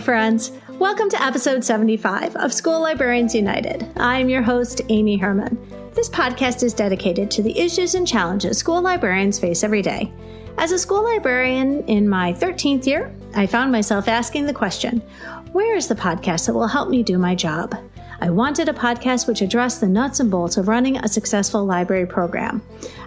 friends. Welcome to episode 75 of School Librarians United. I am your host, Amy Herman. This podcast is dedicated to the issues and challenges school librarians face every day. As a school librarian in my 13th year, I found myself asking the question, where is the podcast that will help me do my job? I wanted a podcast which addressed the nuts and bolts of running a successful library program.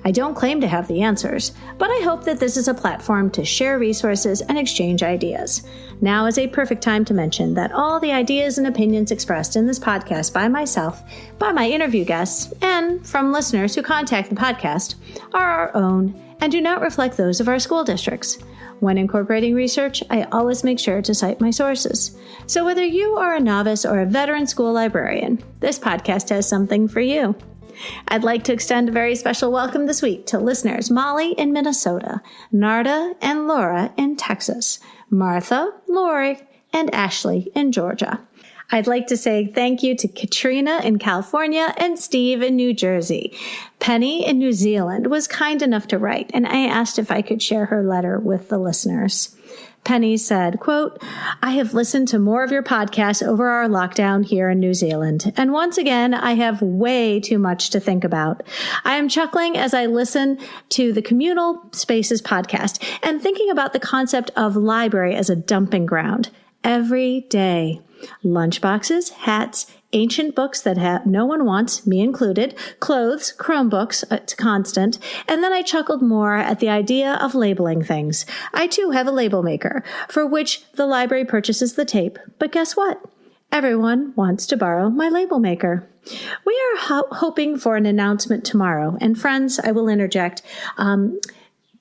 I don't claim to have the answers, but I hope that this is a platform to share resources and exchange ideas. Now is a perfect time to mention that all the ideas and opinions expressed in this podcast by myself, by my interview guests, and from listeners who contact the podcast are our own and do not reflect those of our school districts. When incorporating research, I always make sure to cite my sources. So whether you are a novice or a veteran school librarian, this podcast has something for you. I'd like to extend a very special welcome this week to listeners Molly in Minnesota, Narda and Laura in Texas, Martha, Lori, and Ashley in Georgia. I'd like to say thank you to Katrina in California and Steve in New Jersey. Penny in New Zealand was kind enough to write, and I asked if I could share her letter with the listeners. Penny said, quote, I have listened to more of your podcasts over our lockdown here in New Zealand, and once again, I have way too much to think about. I am chuckling as I listen to the Communal Spaces podcast and thinking about the concept of library as a dumping ground every day. Lunchboxes, hats, ancient books that no one wants, me included, clothes, Chromebooks, it's constant, and then I chuckled more at the idea of labeling things. I too have a label maker, for which the library purchases the tape, but guess what? Everyone wants to borrow my label maker. We are hoping for an announcement tomorrow, and friends, I will interject,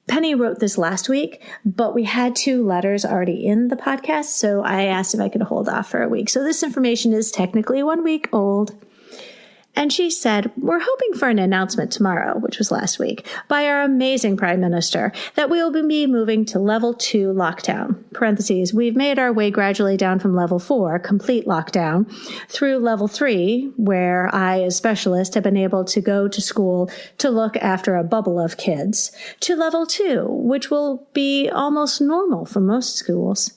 Penny wrote this last week, but we had 2 letters already in the podcast, so I asked if I could hold off for a week. So this information is technically 1 week old. And she said, we're hoping for an announcement tomorrow, which was last week, by our amazing Prime Minister that we will be moving to level 2 lockdown. Parentheses, we've made our way gradually down from level 4, complete lockdown, through level 3, where I, as specialist, have been able to go to school to look after a bubble of kids, to level 2, which will be almost normal for most schools.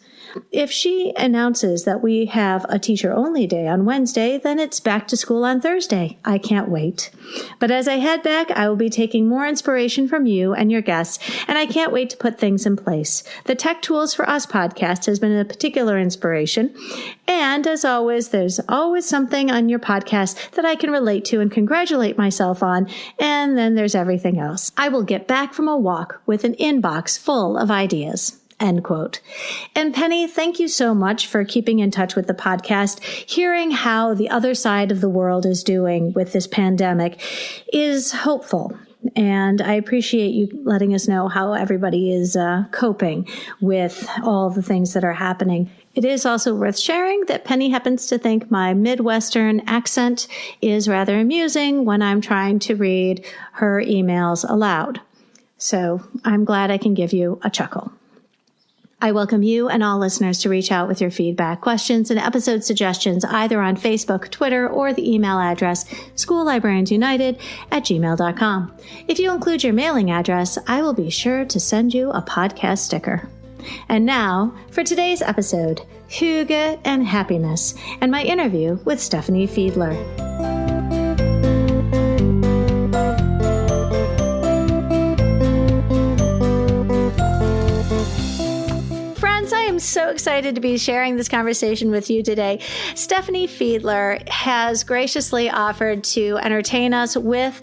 If she announces that we have a teacher-only day on Wednesday, then it's back to school on Thursday. I can't wait. But as I head back, I will be taking more inspiration from you and your guests, and I can't wait to put things in place. The Tech Tools for Us podcast has been a particular inspiration, and as always, there's always something on your podcast that I can relate to and congratulate myself on, and then there's everything else. I will get back from a walk with an inbox full of ideas. End quote. And Penny, thank you so much for keeping in touch with the podcast. Hearing how the other side of the world is doing with this pandemic is hopeful. And I appreciate you letting us know how everybody is coping with all the things that are happening. It is also worth sharing that Penny happens to think my Midwestern accent is rather amusing when I'm trying to read her emails aloud. So I'm glad I can give you a chuckle. I welcome you and all listeners to reach out with your feedback, questions, and episode suggestions either on Facebook, Twitter, or the email address schoollibrariansunited@gmail.com. If you include your mailing address, I will be sure to send you a podcast sticker. And now, for today's episode, Hygge and Happiness, and my interview with Stephanie Fiedler. So excited to be sharing this conversation with you today. Stephanie Fiedler has graciously offered to entertain us with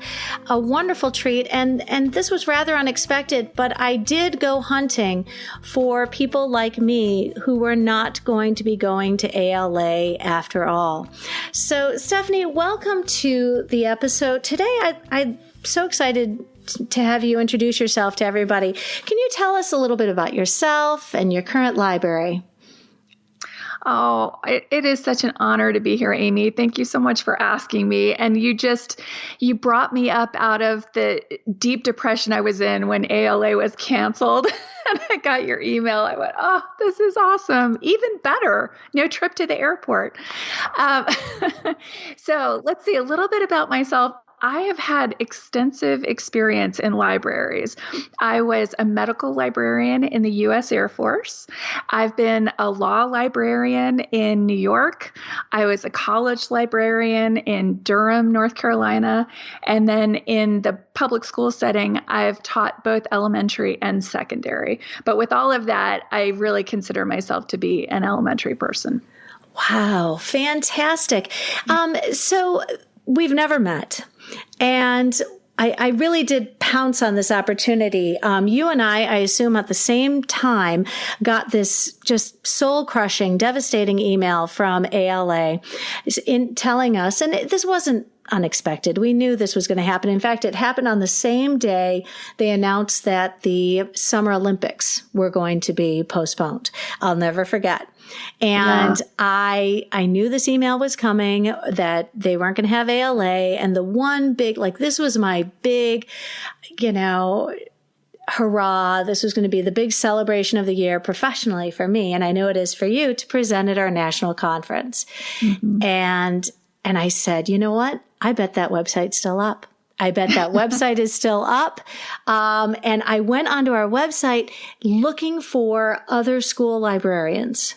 a wonderful treat, and this was rather unexpected, but I did go hunting for people like me who were not going to be going to ALA after all. So Stephanie, welcome to the episode. Today I'm so excited to have you introduce yourself to everybody. Can you tell us a little bit about yourself and your current library? Oh, it is such an honor to be here, Amy. Thank you so much for asking me. And you brought me up out of the deep depression I was in when ALA was canceled. And I got your email. I went, oh, this is awesome. Even better. No trip to the airport. So let's see a little bit about myself. I have had extensive experience in libraries. I was a medical librarian in the U.S. Air Force. I've been a law librarian in New York. I was a college librarian in Durham, North Carolina. And then in the public school setting, I've taught both elementary and secondary. But with all of that, I really consider myself to be an elementary person. Wow, fantastic. So we've never met. And I really did pounce on this opportunity. You and I assume at the same time, got this just soul-crushing, devastating email from ALA in telling us, and this wasn't unexpected. We knew this was going to happen. In fact, it happened on the same day they announced that the Summer Olympics were going to be postponed. I'll never forget. And I knew this email was coming, that they weren't going to have ALA. And the one big, this was my big, hurrah. This was going to be the big celebration of the year professionally for me. And I know it is for you to present at our national conference. Mm-hmm. And I said, you know what? I bet that website's still up. I bet that website is still up. And I went onto our website looking for other school librarians.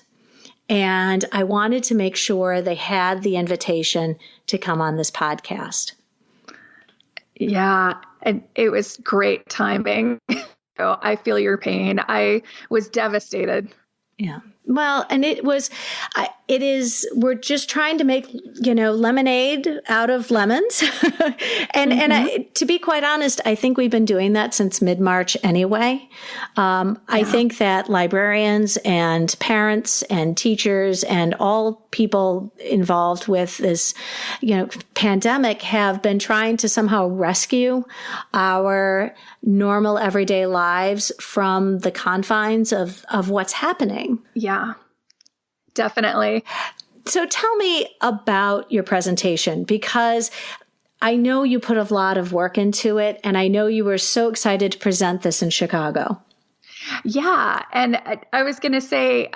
And I wanted to make sure they had the invitation to come on this podcast. Yeah, and it was great timing. I feel your pain. I was devastated. Yeah. Well, and we're just trying to make, lemonade out of lemons. And to be quite honest, I think we've been doing that since mid-March anyway. I think that librarians and parents and teachers and all people involved with this, pandemic have been trying to somehow rescue our normal everyday lives from the confines of what's happening. Yeah, definitely. So tell me about your presentation, because I know you put a lot of work into it, and I know you were so excited to present this in Chicago. Yeah. And I was going to say,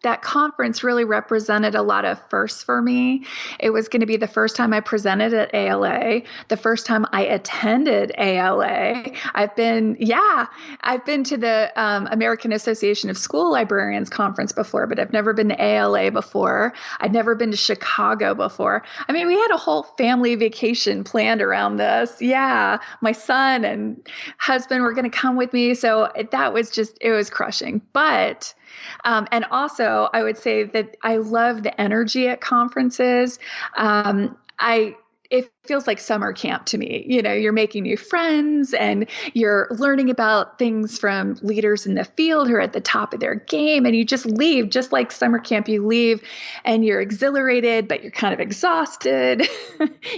that conference really represented a lot of firsts for me. It was going to be the first time I presented at ALA, the first time I attended ALA. I've been to the American Association of School Librarians conference before, but I've never been to ALA before. I'd never been to Chicago before. I mean, we had a whole family vacation planned around this. Yeah. My son and husband were going to come with me. So that was it was crushing. But and also, I would say that I love the energy at conferences. It feels like summer camp to me. You're making new friends and you're learning about things from leaders in the field who are at the top of their game. And you just leave, just like summer camp, you leave and you're exhilarated, but you're kind of exhausted.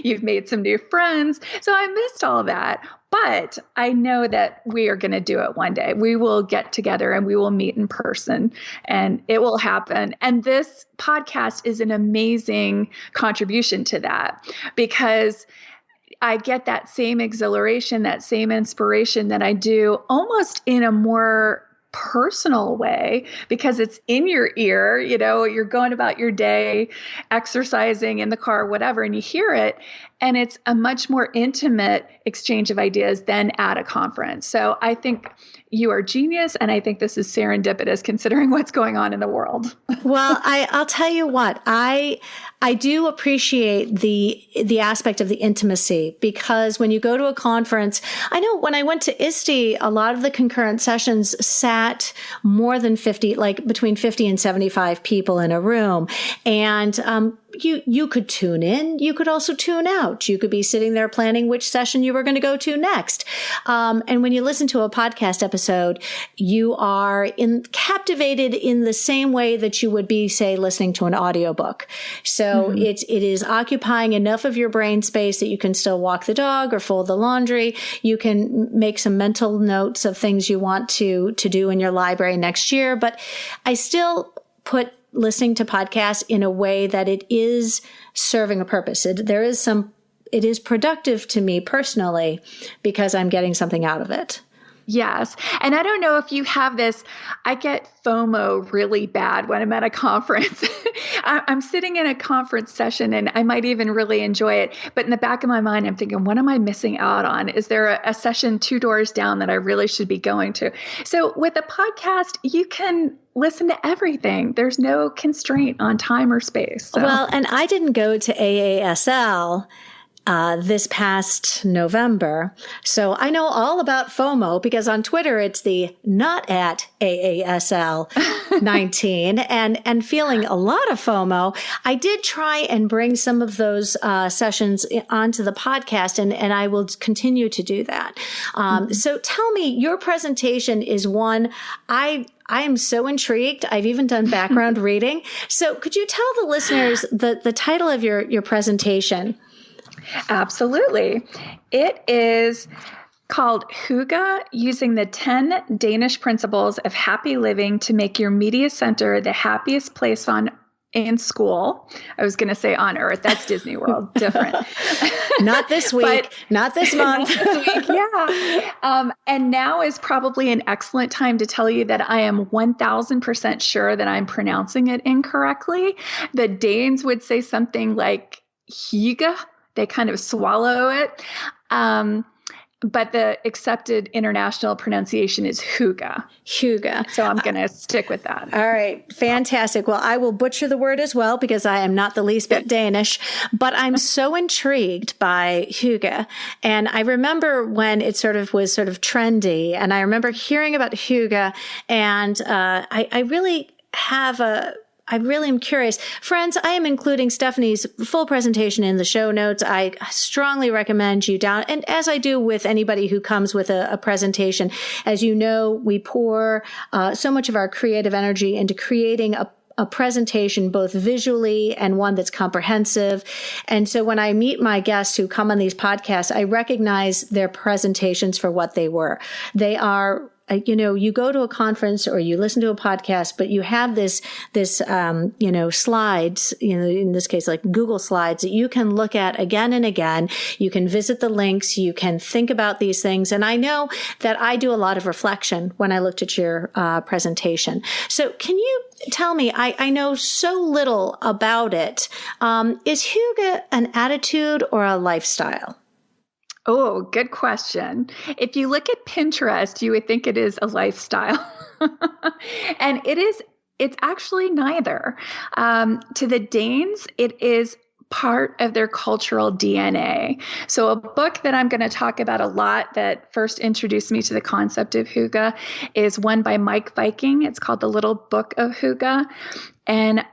You've made some new friends. So I missed all of that. But I know that we are going to do it one day. We will get together and we will meet in person and it will happen. And this podcast is an amazing contribution to that, because I get that same exhilaration, that same inspiration that I do almost in a more personal way, because it's in your ear, you're going about your day, exercising in the car, whatever, and you hear it. And it's a much more intimate exchange of ideas than at a conference. So I think you are genius. And I think this is serendipitous considering what's going on in the world. Well, I'll tell you what, I do appreciate the aspect of the intimacy, because when you go to a conference, I know when I went to ISTE, a lot of the concurrent sessions sat more than 50, between 50 and 75 people in a room. And, you could tune in. You could also tune out. You could be sitting there planning which session you were going to go to next. And when you listen to a podcast episode, you are captivated in the same way that you would be, say, listening to an audiobook. So it is occupying enough of your brain space that you can still walk the dog or fold the laundry. You can make some mental notes of things you want to do in your library next year. But I still put listening to podcasts in a way that it is serving a purpose. It is productive to me personally because I'm getting something out of it. Yes. And I don't know if you have this. I get FOMO really bad when I'm at a conference. I'm sitting in a conference session and I might even really enjoy it. But in the back of my mind, I'm thinking, what am I missing out on? Is there a session 2 doors down that I really should be going to? So with a podcast, you can listen to everything. There's no constraint on time or space. So. Well, and I didn't go to AASL this past November. So I know all about FOMO because on Twitter, it's the not at AASL 19 and feeling a lot of FOMO. I did try and bring some of those sessions onto the podcast and I will continue to do that. So tell me, your presentation is one I am so intrigued. I've even done background reading. So could you tell the listeners the title of your presentation? Absolutely. It is called Hygge, using the 10 Danish principles of happy living to make your media center the happiest place in school. I was going to say on earth. That's Disney World. Different. Not this week. Not this month. Not this week. Yeah. And now is probably an excellent time to tell you that I am 1000% sure that I'm pronouncing it incorrectly. The Danes would say something like Hygge. They kind of swallow it. But the accepted international pronunciation is Hygge. Hygge. So I'm going to stick with that. All right. Fantastic. Well, I will butcher the word as well because I am not the least bit Danish, but I'm so intrigued by Hygge. And I remember when it was trendy, and I remember hearing about Hygge, and I really am curious. Friends, I am including Stephanie's full presentation in the show notes. I strongly recommend you and as I do with anybody who comes with a presentation, as you know, we pour so much of our creative energy into creating a presentation, both visually and one that's comprehensive. And so when I meet my guests who come on these podcasts, I recognize their presentations for what they were. They are, you go to a conference or you listen to a podcast, but you have this slides, in this case, like Google Slides that you can look at again and again. You can visit the links. You can think about these things. And I know that I do a lot of reflection when I looked at your presentation. So can you tell me, I know so little about it. Is Hygge an attitude or a lifestyle? Oh, good question. If you look at Pinterest, you would think it is a lifestyle. And it's actually neither. To the Danes, it is part of their cultural DNA. So a book that I'm going to talk about a lot that first introduced me to the concept of Hygge is one by Mike Viking. It's called The Little Book of Hygge. And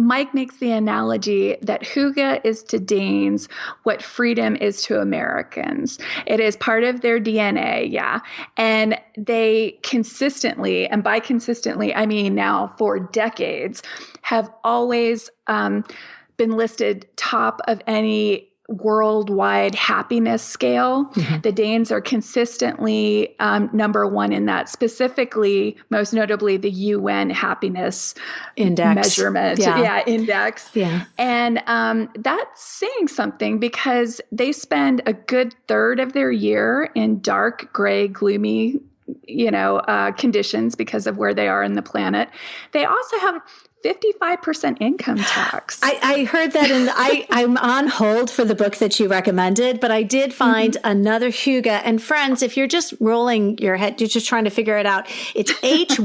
Mike makes the analogy that Hygge is to Danes what freedom is to Americans. It is part of their DNA, yeah. And they consistently, and by consistently, I mean now for decades, have always been listed top of any worldwide happiness scale. Mm-hmm. The Danes are consistently number one in that, specifically, most notably the UN happiness index measurement. Yeah, index. Yeah. And that's saying something because they spend a good third of their year in dark, gray, gloomy, conditions because of where they are in the planet. They also have 55% income tax. I heard that, and I'm on hold for the book that you recommended, but I did find another Hygge. And friends, if you're just rolling your head, you're just trying to figure it out, it's Hygge,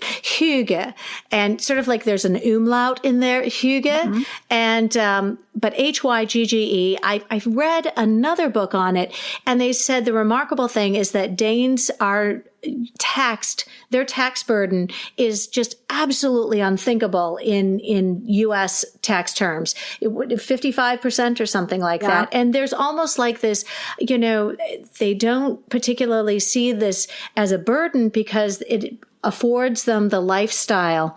Hygge, and sort of like there's an umlaut in there, Hygge, and but Hygge. I've read another book on it, and they said the remarkable thing is that Danes are taxed, their tax burden is just absolutely unthinkable in U.S. tax terms. It would 55% or something like that. And there's almost like this, they don't particularly see this as a burden because it affords them the lifestyle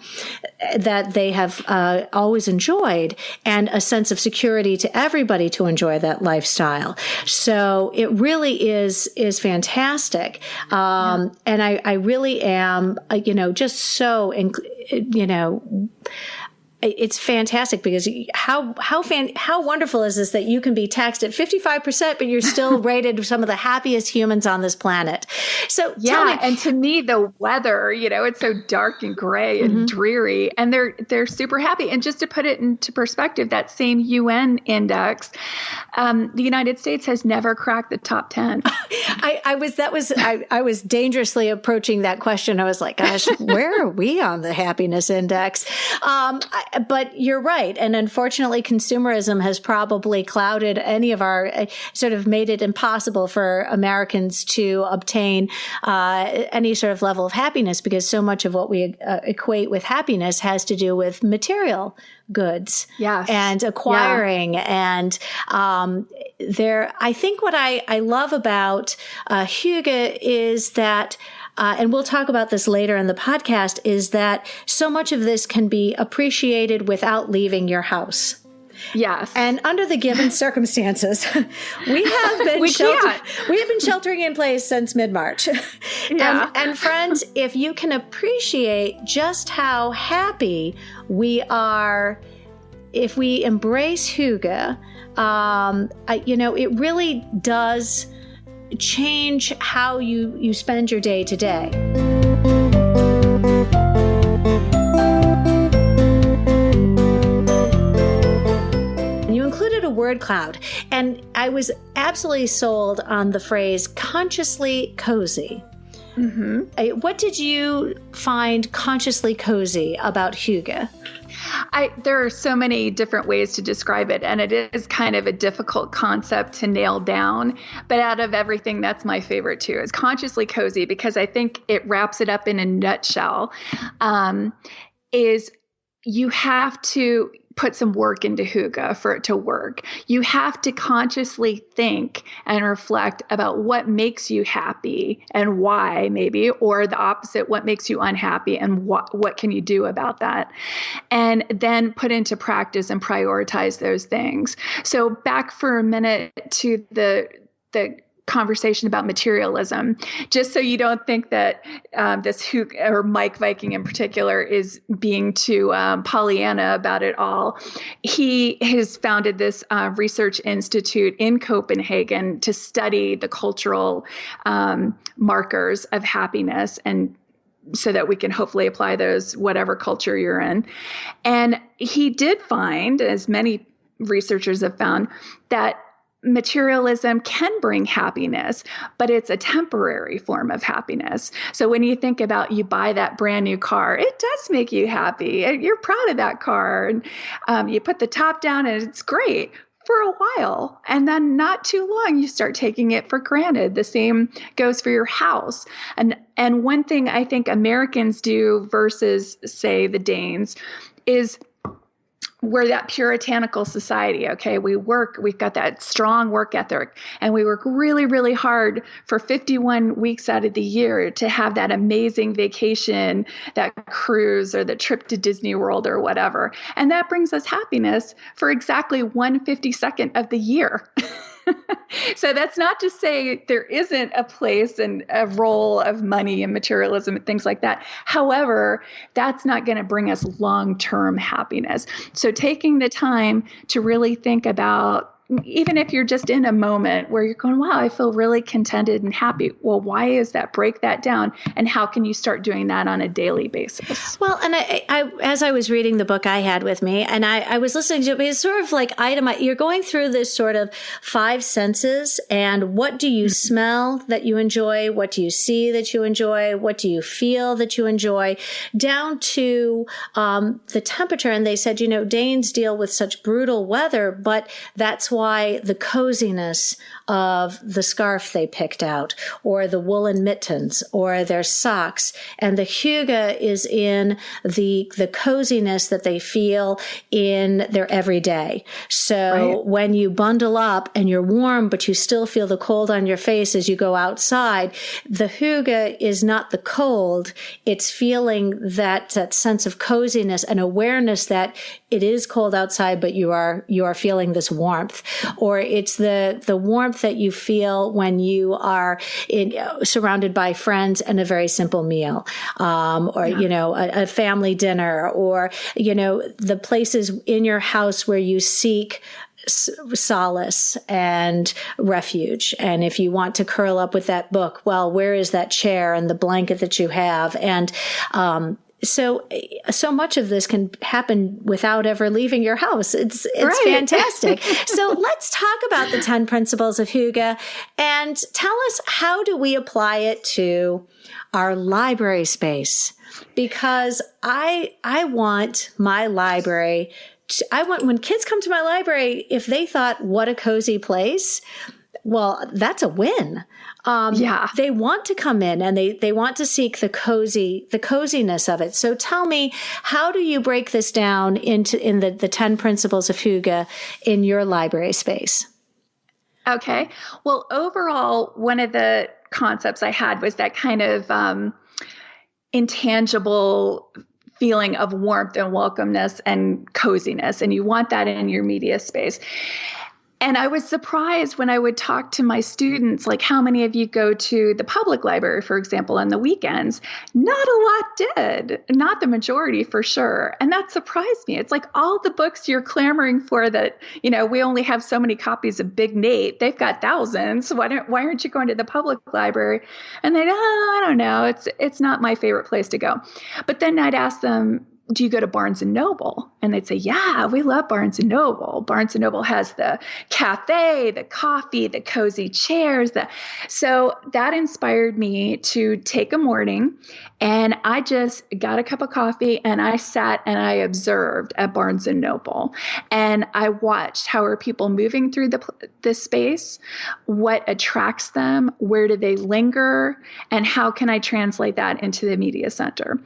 that they have always enjoyed and a sense of security to everybody to enjoy that lifestyle. So it really is fantastic. And I really am, just so, it's fantastic because how wonderful is this that you can be taxed at 55%, but you're still rated some of the happiest humans on this planet. So tell me, and to me, the weather, it's so dark and gray and dreary, and they're super happy. And just to put it into perspective, that same UN index, the United States has never cracked the top 10. I was dangerously approaching that question. I was like, gosh, where are we on the happiness index? But you're right. And unfortunately, consumerism has probably clouded any of our, sort of made it impossible for Americans to obtain any sort of level of happiness, because so much of what we equate with happiness has to do with material goods and acquiring. And I think what I love about Hygge is that and we'll talk about this later in the podcast, is that so much of this can be appreciated without leaving your house. Yes. And under the given circumstances, we have been sheltering in place since mid-March. Yeah. And friends, if you can appreciate just how happy we are, if we embrace Hygge, it really does change how you spend your day to day. You included a word cloud, and I was absolutely sold on the phrase consciously cozy. Mm-hmm. What did you find consciously cozy about Hygge? There are so many different ways to describe it, and it is kind of a difficult concept to nail down. But out of everything, that's my favorite too, is consciously cozy, because I think it wraps it up in a nutshell. Is you have to put some work into Hygge for it to work. You have to consciously think and reflect about what makes you happy and why, maybe, or the opposite, what makes you unhappy and what can you do about that? And then put into practice and prioritize those things. So back for a minute to the conversation about materialism, just so you don't think that this Hygge, or Mike Viking in particular, is being too Pollyanna about it all. He has founded this research institute in Copenhagen to study the cultural markers of happiness, and so that we can hopefully apply those whatever culture you're in. And he did find, as many researchers have found, that materialism can bring happiness, but it's a temporary form of happiness. So when you think about, you buy that brand new car, it does make you happy. You're proud of that car. And you put the top down and it's great for a while. And then not too long, you start taking it for granted. The same goes for your house. And one thing I think Americans do versus, say, the Danes is, we're that puritanical society, okay? We've got that strong work ethic, and we work really, really hard for 51 weeks out of the year to have that amazing vacation, that cruise, or the trip to Disney World or whatever. And that brings us happiness for exactly 1/52nd of the year. So that's not to say there isn't a place and a role of money and materialism and things like that. However, that's not going to bring us long-term happiness. So taking the time to really think about, even if you're just in a moment where you're going, wow, I feel really contented and happy. Well, why is that? Break that down. And how can you start doing that on a daily basis? Well, and I as I was reading the book I had with me, and I was listening to it, it's sort of like you're going through this sort of 5 senses, and what do you smell that you enjoy? What do you see that you enjoy? What do you feel that you enjoy? Down to the temperature. And they said, Danes deal with such brutal weather, but that's why the coziness of the scarf they picked out, or the woolen mittens, or their socks. And the Hygge is in the coziness that they feel in their everyday. So when you bundle up and you're warm, but you still feel the cold on your face as you go outside, the Hygge is not the cold. It's feeling that sense of coziness and awareness that it is cold outside, but you are feeling this warmth. or it's the warmth that you feel when you are surrounded by friends and a very simple meal, or, a family dinner, or, the places in your house where you seek solace and refuge. And if you want to curl up with that book, well, where is that chair and the blanket that you have? And, so much of this can happen without ever leaving your house. It's right. Fantastic. So let's talk about the 10 principles of Hygge and tell us, how do we apply it to our library space? Because I want my library, when kids come to my library, if they thought, what a cozy place, well, that's a win. They want to come in and they want to seek the coziness of it. So tell me, how do you break this down in the 10 principles of Hygge in your library space? Okay. Well, overall, one of the concepts I had was that kind of intangible feeling of warmth and welcomeness and coziness. And you want that in your media space. And I was surprised when I would talk to my students, like, how many of you go to the public library, for example, on the weekends? Not a lot did, not the majority for sure. And that surprised me. It's like all the books you're clamoring for that, we only have so many copies of Big Nate. They've got thousands. Why aren't you going to the public library? And they'd, I don't know. It's not my favorite place to go. But then I'd ask them, do you go to Barnes and Noble? And they'd say, yeah, we love Barnes and Noble. Barnes and Noble has the cafe, the coffee, the cozy chairs. So that inspired me to take a morning, and I just got a cup of coffee and I sat and I observed at Barnes and Noble, and I watched how are people moving through the space, what attracts them, where do they linger, and how can I translate that into the media center?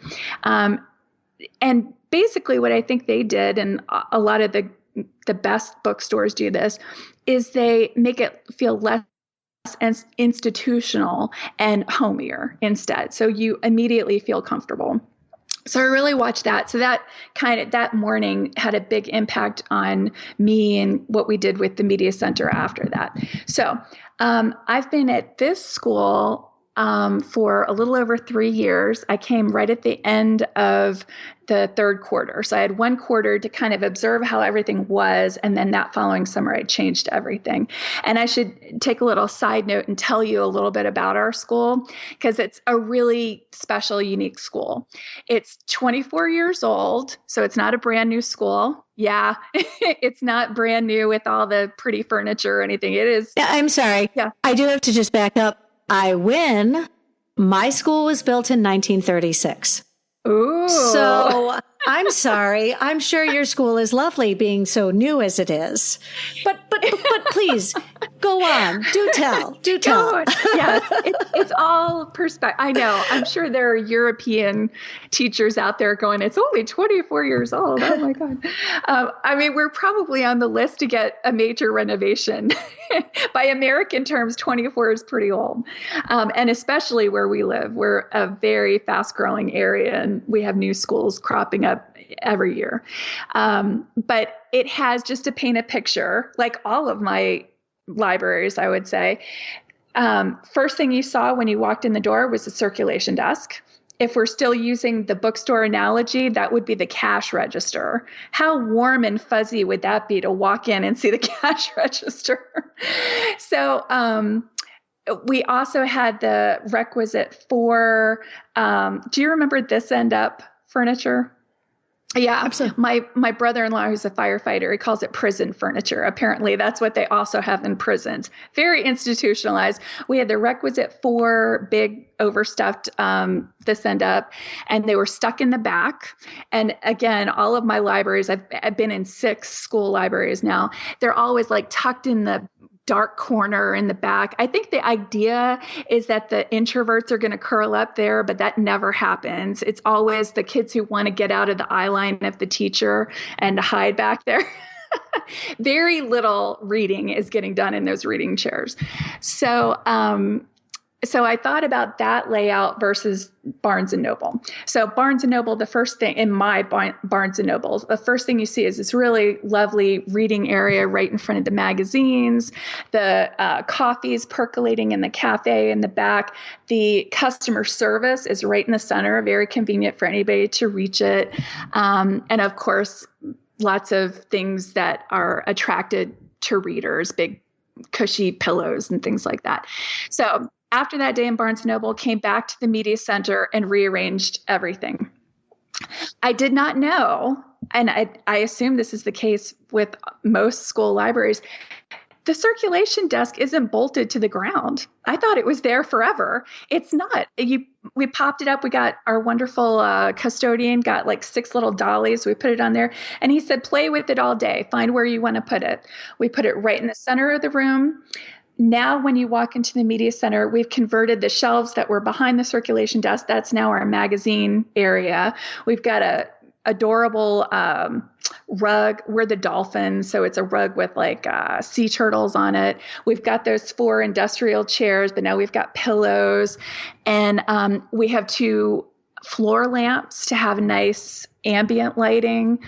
And basically what I think they did, and a lot of the best bookstores do this, is they make it feel less institutional and homier instead. So you immediately feel comfortable. So I really watched that. So that morning had a big impact on me and what we did with the media center after that. So I've been at this school for a little over 3 years. I came right at the end of the third quarter. So I had one quarter to kind of observe how everything was. And then that following summer, I changed everything. And I should take a little side note and tell you a little bit about our school, because it's a really special, unique school. It's 24 years old. So it's not a brand new school. Yeah, it's not brand new with all the pretty furniture or anything. It is. I'm sorry. Yeah. I do have to just back up. I win. My school was built in 1936. Ooh. So I'm sorry. I'm sure your school is lovely being so new as it is. But please go on. Do tell. Yeah, it's all perspective. I know. I'm sure there are European teachers out there going, it's only 24 years old. Oh my God. We're probably on the list to get a major renovation. By American terms, 24 is pretty old. And especially where we live, we're a very fast growing area and we have new schools cropping up every year. But it has, just to paint a picture, like all of my libraries, I would say, first thing you saw when you walked in the door was the circulation desk. If we're still using the bookstore analogy, that would be the cash register. How warm and fuzzy would that be to walk in and see the cash register? So we also had the requisite for, do you remember this end up furniture? Yeah, absolutely. My brother-in-law, who's a firefighter, he calls it prison furniture. Apparently, that's what they also have in prisons. Very institutionalized. We had the requisite 4 big overstuffed this end up, and they were stuck in the back. And again, all of my libraries, I've been in 6 school libraries now. They're always like tucked in the dark corner in the back. I think the idea is that the introverts are going to curl up there, but that never happens. It's always the kids who want to get out of the eye line of the teacher and to hide back there. Very little reading is getting done in those reading chairs. So So I thought about that layout versus Barnes and Noble. So Barnes and Noble, the first thing in my Barnes and Noble, the first thing you see is this really lovely reading area right in front of the magazines, the coffee's percolating in the cafe in the back. The customer service is right in the center, very convenient for anybody to reach it. And of course, lots of things that are attracted to readers, big cushy pillows and things like that. So after that day in Barnes & Noble, came back to the media center and rearranged everything. I did not know, and I assume this is the case with most school libraries, the circulation desk isn't bolted to the ground. I thought it was there forever. It's not. We popped it up. We got our wonderful custodian, got like 6 little dollies. We put it on there. And he said, play with it all day. Find where you want to put it. We put it right in the center of the room. Now, when you walk into the media center, we've converted the shelves that were behind the circulation desk. That's now our magazine area. We've got a adorable rug. We're the dolphins, so it's a rug with like sea turtles on it. We've got those 4 industrial chairs, but now we've got pillows, and we have 2 floor lamps to have nice ambient lighting.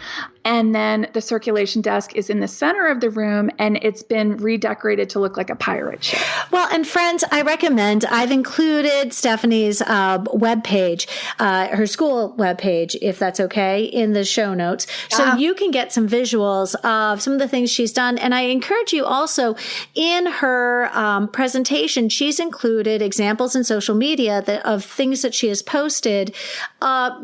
And then the circulation desk is in the center of the room, and it's been redecorated to look like a pirate ship. Well, and friends, I recommend, I've included Stephanie's webpage, her school webpage, if that's okay, in the show notes. So you can get some visuals of some of the things she's done. And I encourage you also, in her presentation, she's included examples in social media of things that she has posted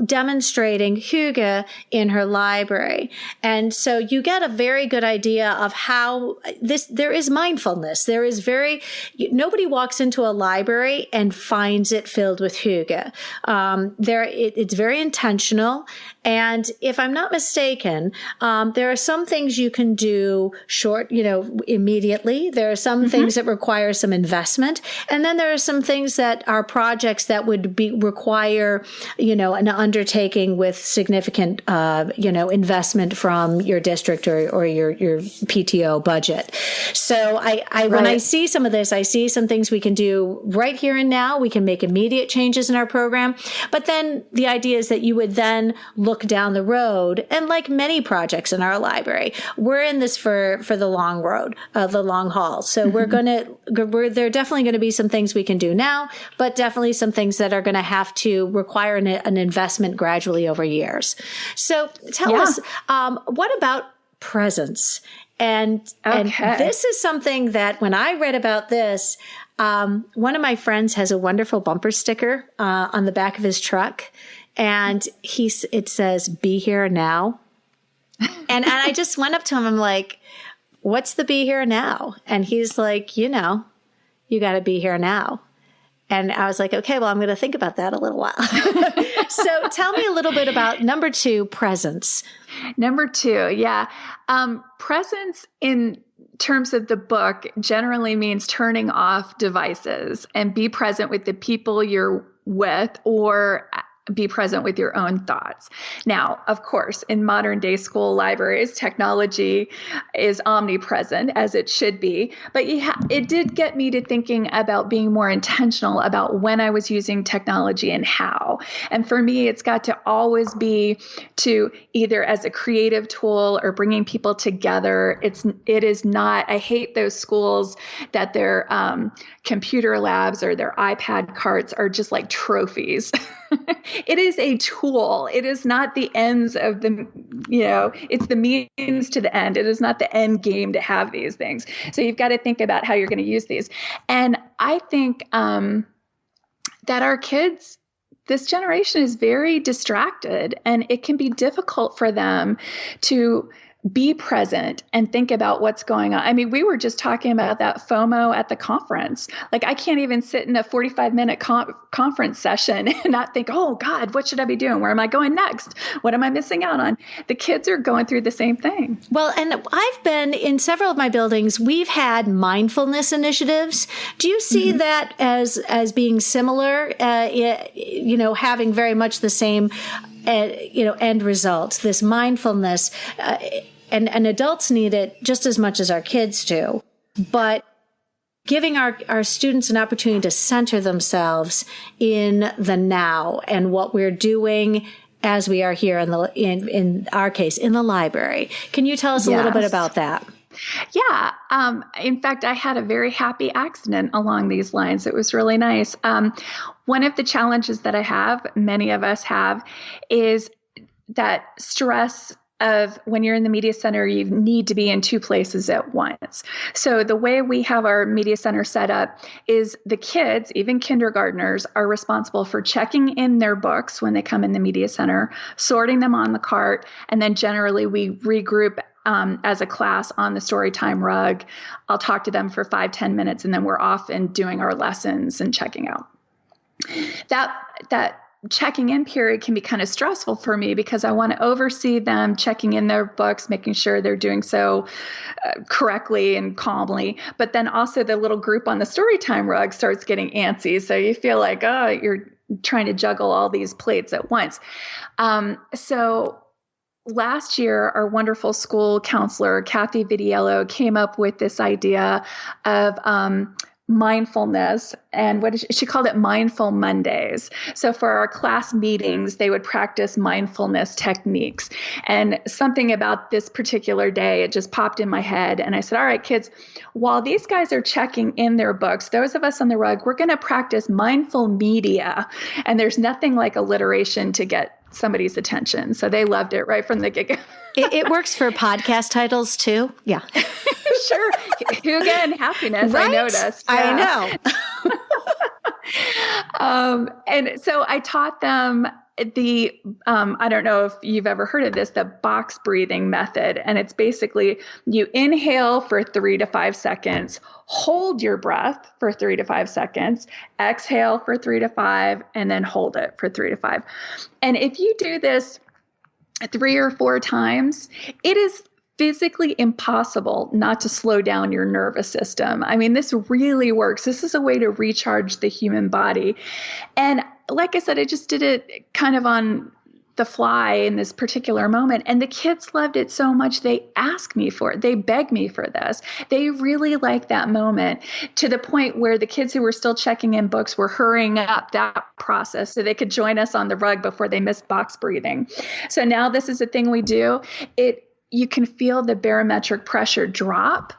demonstrating Hygge in her library. And so you get a very good idea of how there is mindfulness. Nobody walks into a library and finds it filled with Hygge. It's very intentional. And if I'm not mistaken, there are some things you can do immediately. There are some things that require some investment. And then there are some things that are projects that would require, an undertaking with significant, investment from your district or your PTO budget. So when I see some of this, I see some things we can do right here and now. We can make immediate changes in our program. But then the idea is that you would then look down the road, and like many projects in our library, we're in this for the long road, the long haul. So there are definitely going to be some things we can do now, but definitely some things that are going to have to require an investment gradually over years. So tell us, what about presence? And this is something that when I read about this, one of my friends has a wonderful bumper sticker on the back of his truck. And it says, "Be here now." And I just went up to him. I'm like, "What's the be here now?" And he's like, "You got to be here now." And I was like, "Okay, well, I'm going to think about that a little while." So tell me a little bit about number 2, presence. Number 2. Yeah. Presence in terms of the book generally means turning off devices and be present with the people you're with, or be present with your own thoughts. Now, of course, in modern day school libraries, technology is omnipresent, as it should be, but it did get me to thinking about being more intentional about when I was using technology and how. And for me, it's got to always be to either as a creative tool or bringing people together. It is not, I hate those schools that their computer labs or their iPad carts are just like trophies. It is a tool. It is not the ends of it's the means to the end. It is not the end game to have these things. So you've got to think about how you're going to use these. And I think that our kids, this generation is very distracted, and it can be difficult for them to be present and think about what's going on. I mean, we were just talking about that FOMO at the conference. Like, I can't even sit in a 45-minute conference session and not think, oh God, what should I be doing? Where am I going next? What am I missing out on? The kids are going through the same thing. Well, and I've been in several of my buildings, we've had mindfulness initiatives. Do you see that as being similar, having very much the same, end results, this mindfulness, and adults need it just as much as our kids do. But giving our students an opportunity to center themselves in the now and what we're doing as we are here in our case, in the library. Can you tell us a little bit about that? Yeah. In fact, I had a very happy accident along these lines. It was really nice. One of the challenges that I have, many of us have, is that stress of when you're in the media center, you need to be in two places at once. So the way we have our media center set up is the kids, even kindergartners, are responsible for checking in their books when they come in the media center, sorting them on the cart, and then generally we regroup as a class on the storytime rug. I'll talk to them for 5-10 minutes, and then we're off and doing our lessons and checking out. That checking in period can be kind of stressful for me because I want to oversee them checking in their books, making sure they're doing so correctly and calmly. But then also the little group on the storytime rug starts getting antsy. So you feel like, oh, you're trying to juggle all these plates at once. So last year, our wonderful school counselor, Kathy Vidiello, came up with this idea of mindfulness, and she called it Mindful Mondays. So for our class meetings, they would practice mindfulness techniques. And something about this particular day, it just popped in my head. And I said, all right, kids, while these guys are checking in their books, those of us on the rug, we're going to practice mindful media. And there's nothing like alliteration to get somebody's attention. So they loved it right from the get-go. It works for podcast titles too. Yeah. Sure. Hygge and Happiness, right? I noticed. Yeah. I know. And so I taught them the, I don't know if you've ever heard of this, the box breathing method. And it's basically you inhale for 3 to 5 seconds, hold your breath for 3 to 5 seconds, exhale for 3 to 5, and then hold it for 3 to 5. And if you do this 3 or 4 times, it is physically impossible not to slow down your nervous system. I mean, this really works. This is a way to recharge the human body. And like I said, I just did it kind of on the fly in this particular moment. And the kids loved it so much, they asked me for it. They begged me for this. They really liked that moment, to the point where the kids who were still checking in books were hurrying up that process so they could join us on the rug before they missed box breathing. So now this is a thing we do. You can feel the barometric pressure drop.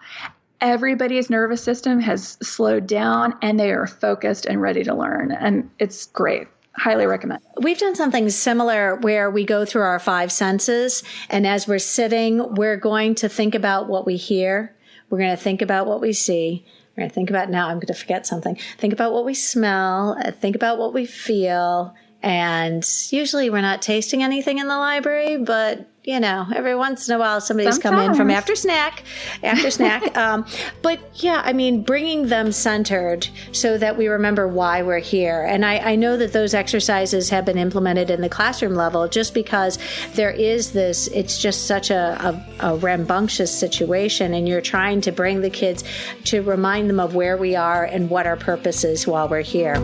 Everybody's nervous system has slowed down and they are focused and ready to learn. And it's great. Highly recommend. We've done something similar where we go through our 5 senses. And as we're sitting, we're going to think about what we hear. We're going to think about what we see. We're going to think about, now I'm going to forget something. Think about what we smell. Think about what we feel. And usually we're not tasting anything in the library, but every once in a while somebody's come in from after snack. But yeah, I mean, bringing them centered so that we remember why we're here. And I know that those exercises have been implemented in the classroom level just because there is this, it's just such a rambunctious situation. And you're trying to bring the kids to remind them of where we are and what our purpose is while we're here.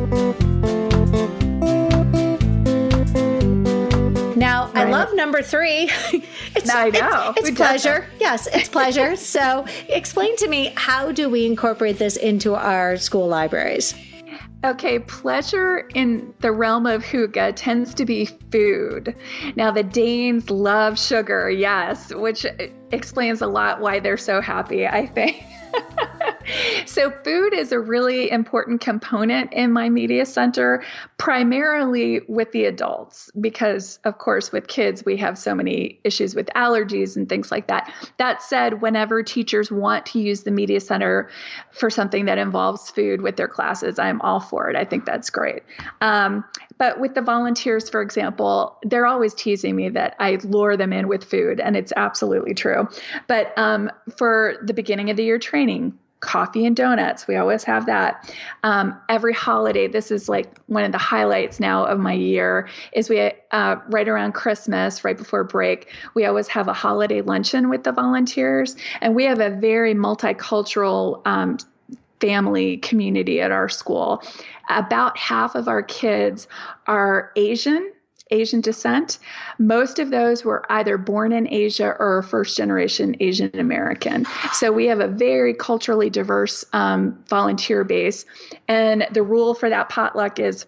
Now, right. I love number 3. I know. It's pleasure. Yes, it's pleasure. So explain to me, how do we incorporate this into our school libraries? Okay, pleasure in the realm of Hygge tends to be food. Now, the Danes love sugar, yes, which explains a lot why they're so happy, I think. So food is a really important component in my media center, primarily with the adults, because of course with kids, we have so many issues with allergies and things like that. That said, whenever teachers want to use the media center for something that involves food with their classes, I'm all for it. I think that's great. But with the volunteers, for example, they're always teasing me that I lure them in with food, and it's absolutely true. But for the beginning of the year training, coffee and donuts, we always have that. Every holiday, this is like one of the highlights now of my year, is we right around Christmas, right before break, we always have a holiday luncheon with the volunteers. And we have a very multicultural family community at our school. About half of our kids are Asian Asian descent. Most of those were either born in Asia or first generation Asian American. So we have a very culturally diverse volunteer base. And the rule for that potluck is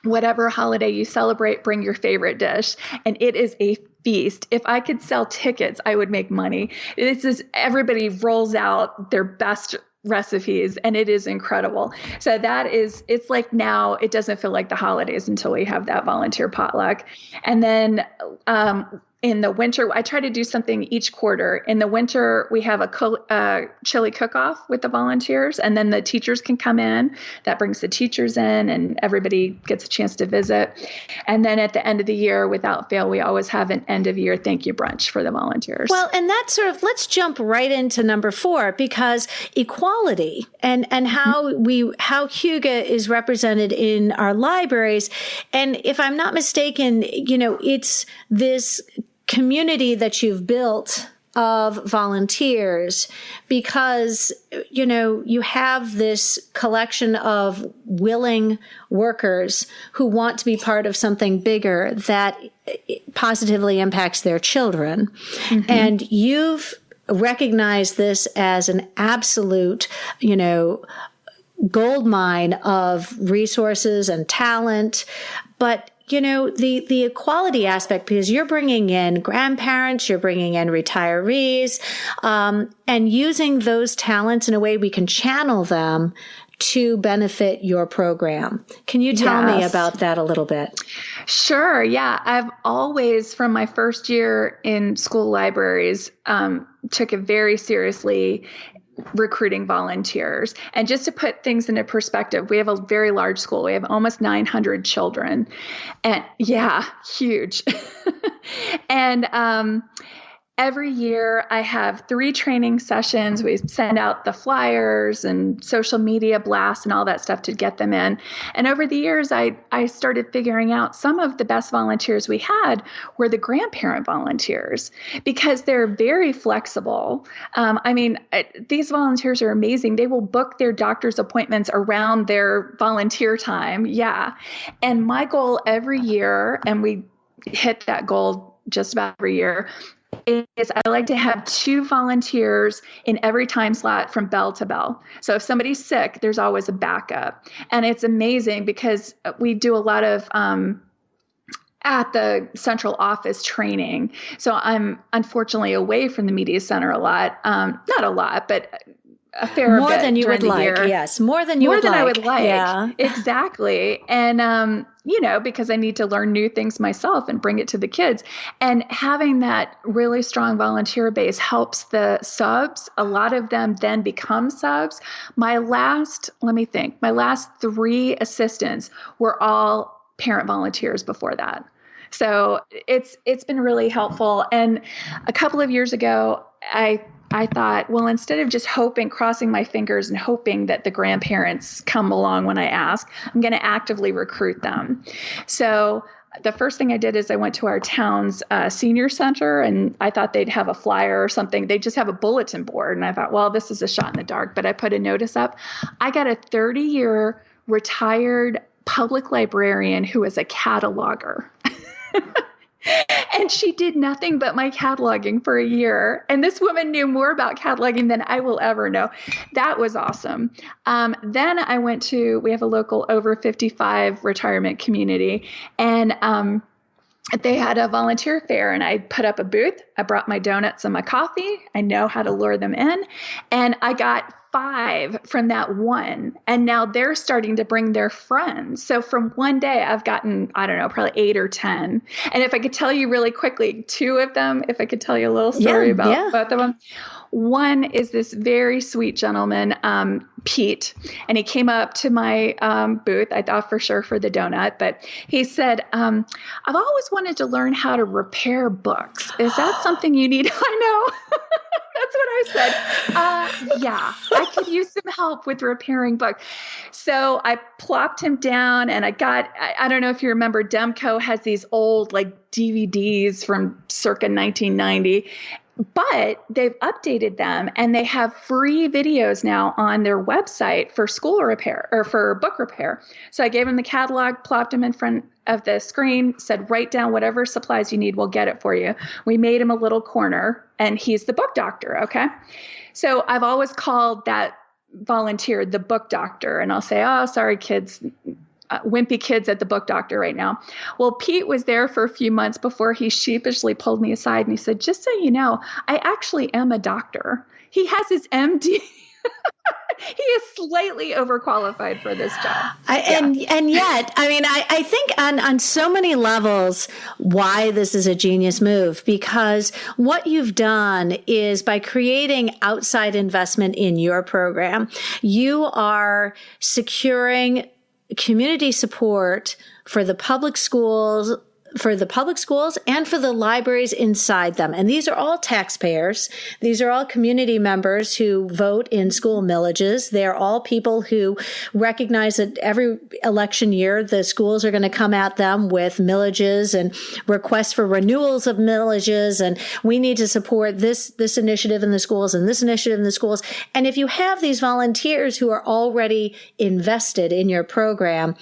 whatever holiday you celebrate, bring your favorite dish. And it is a feast. If I could sell tickets, I would make money. This is everybody rolls out their best recipes, and it is incredible. So it's like now it doesn't feel like the holidays until we have that volunteer potluck. And then in the winter, I try to do something each quarter. In the winter, we have a chili cook-off with the volunteers, and then the teachers can come in. That brings the teachers in, and everybody gets a chance to visit. And then at the end of the year, without fail, we always have an end-of-year thank you brunch for the volunteers. Well, and that's let's jump right into number 4, because equality and how Hygge is represented in our libraries. And if I'm not mistaken, it's this community that you've built of volunteers because, you have this collection of willing workers who want to be part of something bigger that positively impacts their children. Mm-hmm. And you've recognized this as an absolute, gold mine of resources and talent. But the equality aspect, because you're bringing in grandparents, you're bringing in retirees, and using those talents in a way we can channel them to benefit your program. Can you tell me about that a little bit? Sure. Yeah. I've always, from my first year in school libraries, took it very seriously recruiting volunteers. And just to put things into perspective, we have a very large school. We have almost 900 children. And huge. And every year I have 3 training sessions. We send out the flyers and social media blasts and all that stuff to get them in. And over the years, I started figuring out some of the best volunteers we had were the grandparent volunteers because they're very flexible. These volunteers are amazing. They will book their doctor's appointments around their volunteer time. Yeah. And my goal every year, and we hit that goal just about every year, is I like to have 2 volunteers in every time slot from bell to bell. So if somebody's sick, there's always a backup. And it's amazing because we do a lot of at the central office training. So I'm unfortunately away from the media center a lot. Not a lot, but a fair more bit than you would like. Year. Yes, more than I would like. Yeah, exactly. And because I need to learn new things myself and bring it to the kids. And having that really strong volunteer base helps the subs. A lot of them then become subs. My last 3 assistants were all parent volunteers before that. So it's been really helpful. And a couple of years ago, I thought, well, instead of just crossing my fingers and hoping that the grandparents come along when I ask, I'm going to actively recruit them. So the first thing I did is I went to our town's senior center, and I thought they'd have a flyer or something. They just have a bulletin board. And I thought, well, this is a shot in the dark. But I put a notice up. I got a 30-year retired public librarian who was a cataloger. And she did nothing but my cataloging for a year. And this woman knew more about cataloging than I will ever know. That was awesome. Then I went we have a local over 55 retirement community, and they had a volunteer fair, and I put up a booth. I brought my donuts and my coffee. I know how to lure them in. And I got 5 from that one. And now they're starting to bring their friends. So from one day, I've gotten, I don't know, probably 8 or 10. And if I could tell you really quickly, 2 of them, if I could tell you a little story about both of them. One is this very sweet gentleman, Pete, and he came up to my booth. I thought for sure for the donut, but he said, I've always wanted to learn how to repair books. Is that something you need? I know. That's what I said. Yeah, I could use some help with repairing books. So I plopped him down, and I don't know if you remember, Demco has these old like DVDs from circa 1990. But they've updated them and they have free videos now on their website for school repair or for book repair. So I gave him the catalog, plopped him in front of the screen, said, write down whatever supplies you need. We'll get it for you. We made him a little corner and he's the book doctor. Okay. So I've always called that volunteer the book doctor. And I'll say, oh, sorry, kids. Wimpy kids at the book doctor right now. Well, Pete was there for a few months before he sheepishly pulled me aside and he said, just so you know, I actually am a doctor. He has his MD. He is slightly overqualified for this job. And yet, I mean, I think on so many levels why this is a genius move, because what you've done is by creating outside investment in your program, you are securing community support for the public schools and for the libraries inside them. And these are all taxpayers. These are all community members who vote in school millages. They're all people who recognize that every election year, the schools are going to come at them with millages and requests for renewals of millages. And we need to support this initiative in the schools and this initiative in the schools. And if you have these volunteers who are already invested in your program,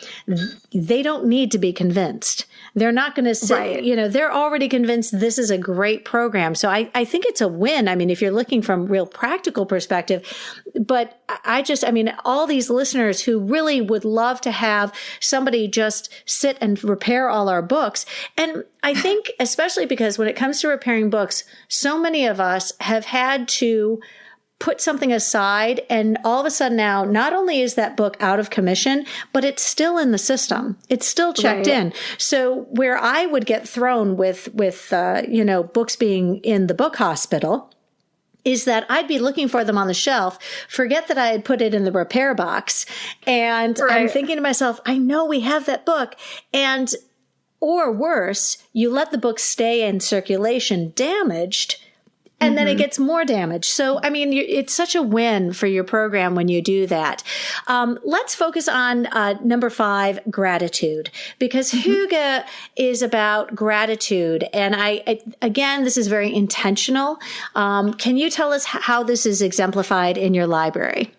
they don't need to be convinced. They're not going to say, right. They're already convinced this is a great program. So I think it's a win. I mean, if you're looking from real practical perspective, but all these listeners who really would love to have somebody just sit and repair all our books. And I think, especially because when it comes to repairing books, so many of us have had to put something aside, and all of a sudden now, not only is that book out of commission, but it's still in the system. It's still checked in. So where I would get thrown with books being in the book hospital is that I'd be looking for them on the shelf, forget that I had put it in the repair box. And I'm thinking to myself, I know we have that book. Or worse, you let the book stay in circulation damaged, and then it gets more damage. So, I mean, it's such a win for your program when you do that. Let's focus on number 5, gratitude, because Hygge is about gratitude. And again, this is very intentional. Can you tell us how this is exemplified in your library?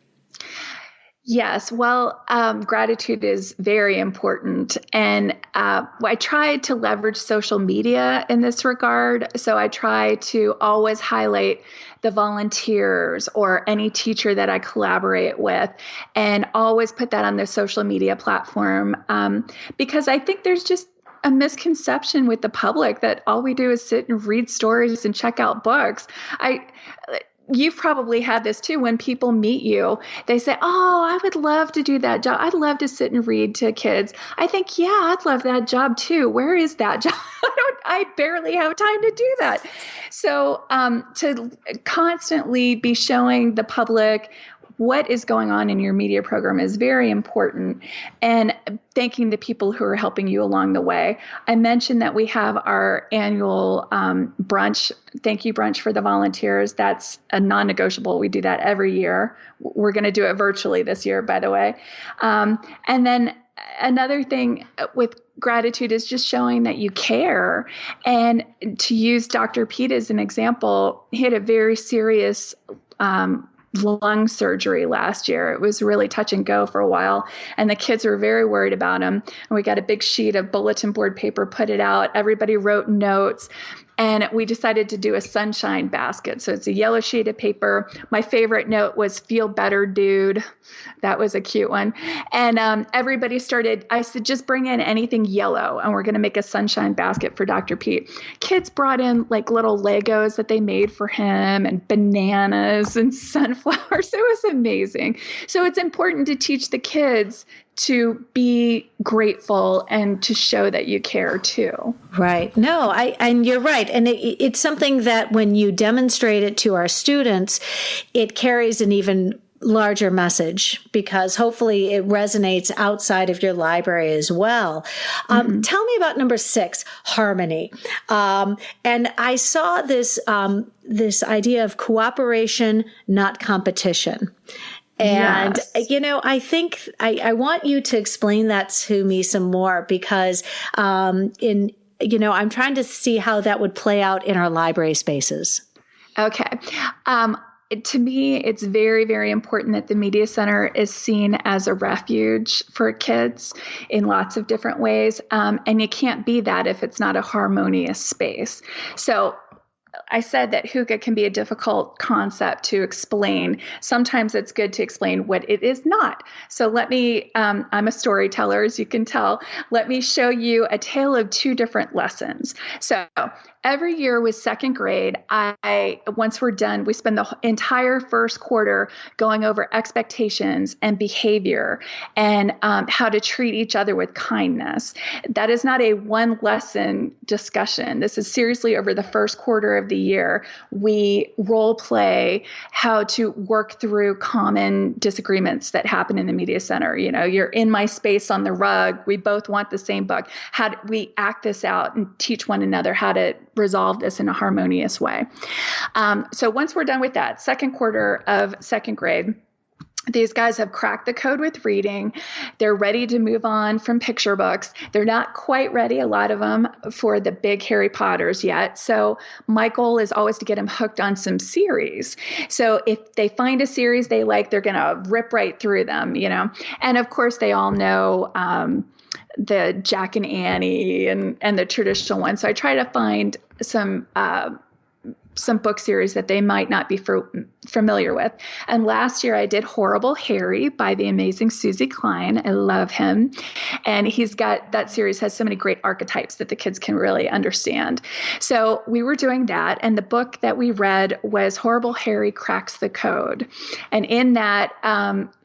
Yes. Well, gratitude is very important. And I tried to leverage social media in this regard. So I try to always highlight the volunteers or any teacher that I collaborate with and always put that on the social media platform because I think there's just a misconception with the public that all we do is sit and read stories and check out books. You've probably had this too. When people meet you, they say, oh, I would love to do that job. I'd love to sit and read to kids. I think, yeah, I'd love that job too. Where is that job? I barely have time to do that. So to constantly be showing the public what is going on in your media program is very important, and thanking the people who are helping you along the way. I mentioned that we have our annual brunch, thank you brunch for the volunteers. That's a non-negotiable. We do that every year. We're going to do it virtually this year, by the way. And then another thing with gratitude is just showing that you care. And to use Dr. Pete as an example, he had a very serious lung surgery last year. It was really touch and go for a while, and the kids were very worried about him. And we got a big sheet of bulletin board paper, put it out. Everybody wrote notes, and we decided to do a sunshine basket. So it's a yellow sheet of paper. My favorite note was "Feel better, dude." That was a cute one. And everybody started, I said, just bring in anything yellow, and we're going to make a sunshine basket for Dr. Pete. Kids brought in like little Legos that they made for him, and bananas and sunflowers. It was amazing. So it's important to teach the kids to be grateful and to show that you care too. Right. No, and you're right. And it's something that when you demonstrate it to our students, it carries an even larger message, because hopefully it resonates outside of your library as well. Tell me about number 6, harmony. And I saw this idea of cooperation, not competition. And, yes. I think I want you to explain that to me some more, because I'm trying to see how that would play out in our library spaces. Okay. To me, it's very, very important that the Media Center is seen as a refuge for kids in lots of different ways. And you can't be that if it's not a harmonious space. So I said that hygge can be a difficult concept to explain. Sometimes it's good to explain what it is not. So let me, I'm a storyteller, as you can tell. Let me show you a tale of two different lessons. So every year with second grade, once we're done, we spend the entire first quarter going over expectations and behavior and how to treat each other with kindness. That is not a one lesson discussion. This is seriously over the first quarter of the year. We role play how to work through common disagreements that happen in the Media Center. You know, you're in my space on the rug. We both want the same book. How do we act this out and teach one another how to resolve this in a harmonious way? So once we're done with that, second quarter of second grade, these guys have cracked the code with reading. They're ready to move on from picture books. They're not quite ready, a lot of them, for the big Harry Potters yet. So my goal is always to get them hooked on some series. So if they find a series they like, they're going to rip right through them, you know. And of course, they all know the Jack and Annie and the traditional ones. So I try to find some book series that they might not be familiar with. And last year I did Horrible Harry by the amazing Susie Klein. I love him. And that series has so many great archetypes that the kids can really understand. So we were doing that. And the book that we read was Horrible Harry Cracks the Code. And in that,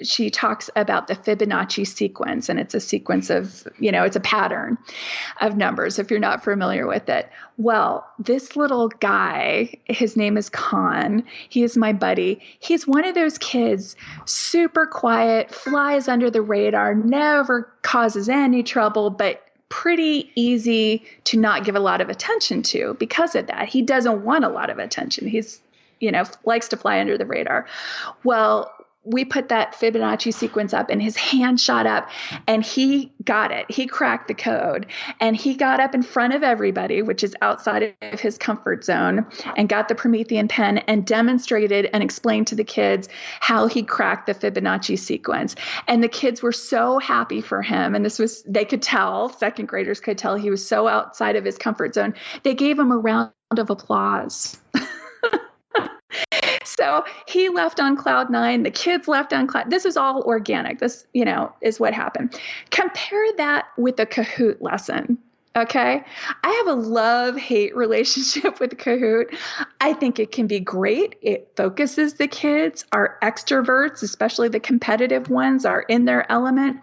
she talks about the Fibonacci sequence. And it's a sequence of, it's a pattern of numbers if you're not familiar with it. Well, this little guy, his name is Khan. He is my buddy. He's one of those kids, super quiet, flies under the radar, never causes any trouble, but pretty easy to not give a lot of attention to because of that. He doesn't want a lot of attention. He's, likes to fly under the radar. Well, we put that Fibonacci sequence up and his hand shot up and he got it. He cracked the code and he got up in front of everybody, which is outside of his comfort zone, and got the Promethean pen and demonstrated and explained to the kids how he cracked the Fibonacci sequence. And the kids were so happy for him. And they could tell, second graders could tell he was so outside of his comfort zone. They gave him a round of applause. So he left on cloud nine. The kids left on cloud. This is all organic. This, is what happened. Compare that with a Kahoot lesson. Okay. I have a love-hate relationship with Kahoot. I think it can be great. It focuses the kids. Our extroverts, especially the competitive ones, are in their element.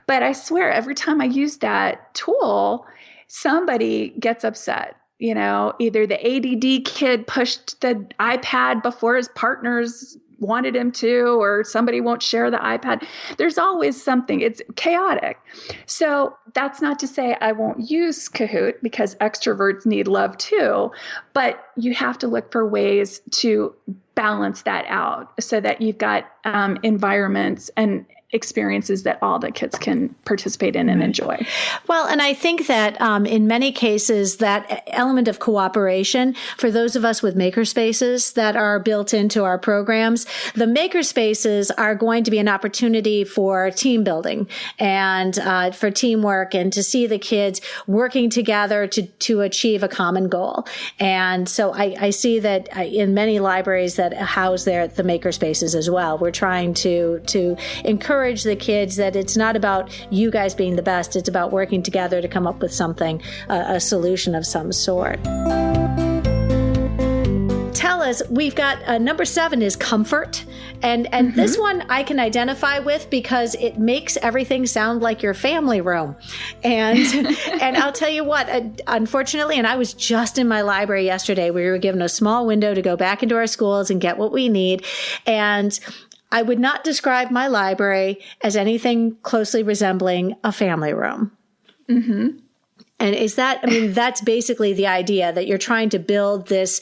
But I swear, every time I use that tool, somebody gets upset. Either the ADD kid pushed the iPad before his partners wanted him to, or somebody won't share the iPad. There's always something. It's chaotic. So that's not to say I won't use Kahoot, because extroverts need love too, but you have to look for ways to balance that out so that you've got environments and experiences that all the kids can participate in and enjoy. Well, and I think that in many cases, that element of cooperation, for those of us with makerspaces that are built into our programs, the makerspaces are going to be an opportunity for team building and for teamwork and to see the kids working together to achieve a common goal. And so I see that in many libraries that house the makerspaces as well. We're trying to encourage the kids that it's not about you guys being the best. It's about working together to come up with something, a solution of some sort. Tell us, we've got number 7 is comfort. And this one I can identify with because it makes everything sound like your family room. And I'll tell you what, unfortunately, and I was just in my library yesterday, we were given a small window to go back into our schools and get what we need. And I would not describe my library as anything closely resembling a family room. Mm-hmm. And that's basically the idea, that you're trying to build this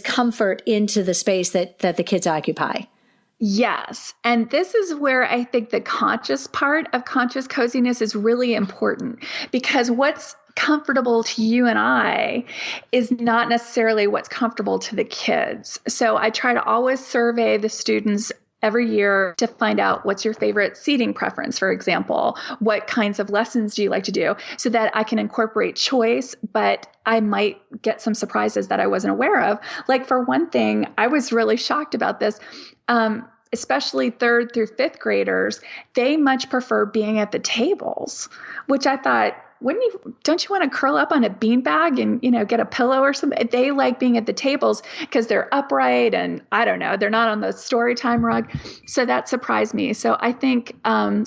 comfort into the space that the kids occupy. Yes. And this is where I think the conscious part of conscious coziness is really important, because what's comfortable to you and I is not necessarily what's comfortable to the kids. So I try to always survey the students every year to find out what's your favorite seating preference, for example. What kinds of lessons do you like to do, so that I can incorporate choice, but I might get some surprises that I wasn't aware of. Like, for one thing, I was really shocked about this. Especially 3rd through 5th graders, they much prefer being at the tables, which I thought, don't you want to curl up on a beanbag and, get a pillow or something? They like being at the tables because they're upright and I don't know, they're not on the story time rug. So that surprised me. So I think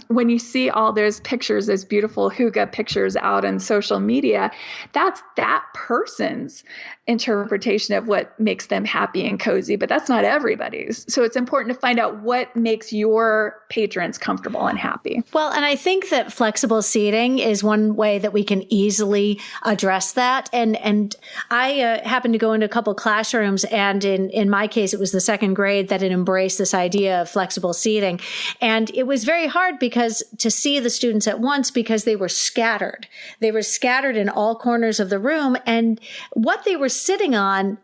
when you see all those pictures, those beautiful hygge pictures out on social media, that's that person's interpretation of what makes them happy and cozy, but that's not everybody's. So it's important to find out what makes your patrons comfortable and happy. Well, and I think that flexible seating is one way that we can easily address that. And I happened to go into a couple classrooms, and in my case, it was the 2nd grade that had embraced this idea of flexible seating. And it was very hard to see the students at once because they were scattered. They were scattered in all corners of the room. And what they were sitting on,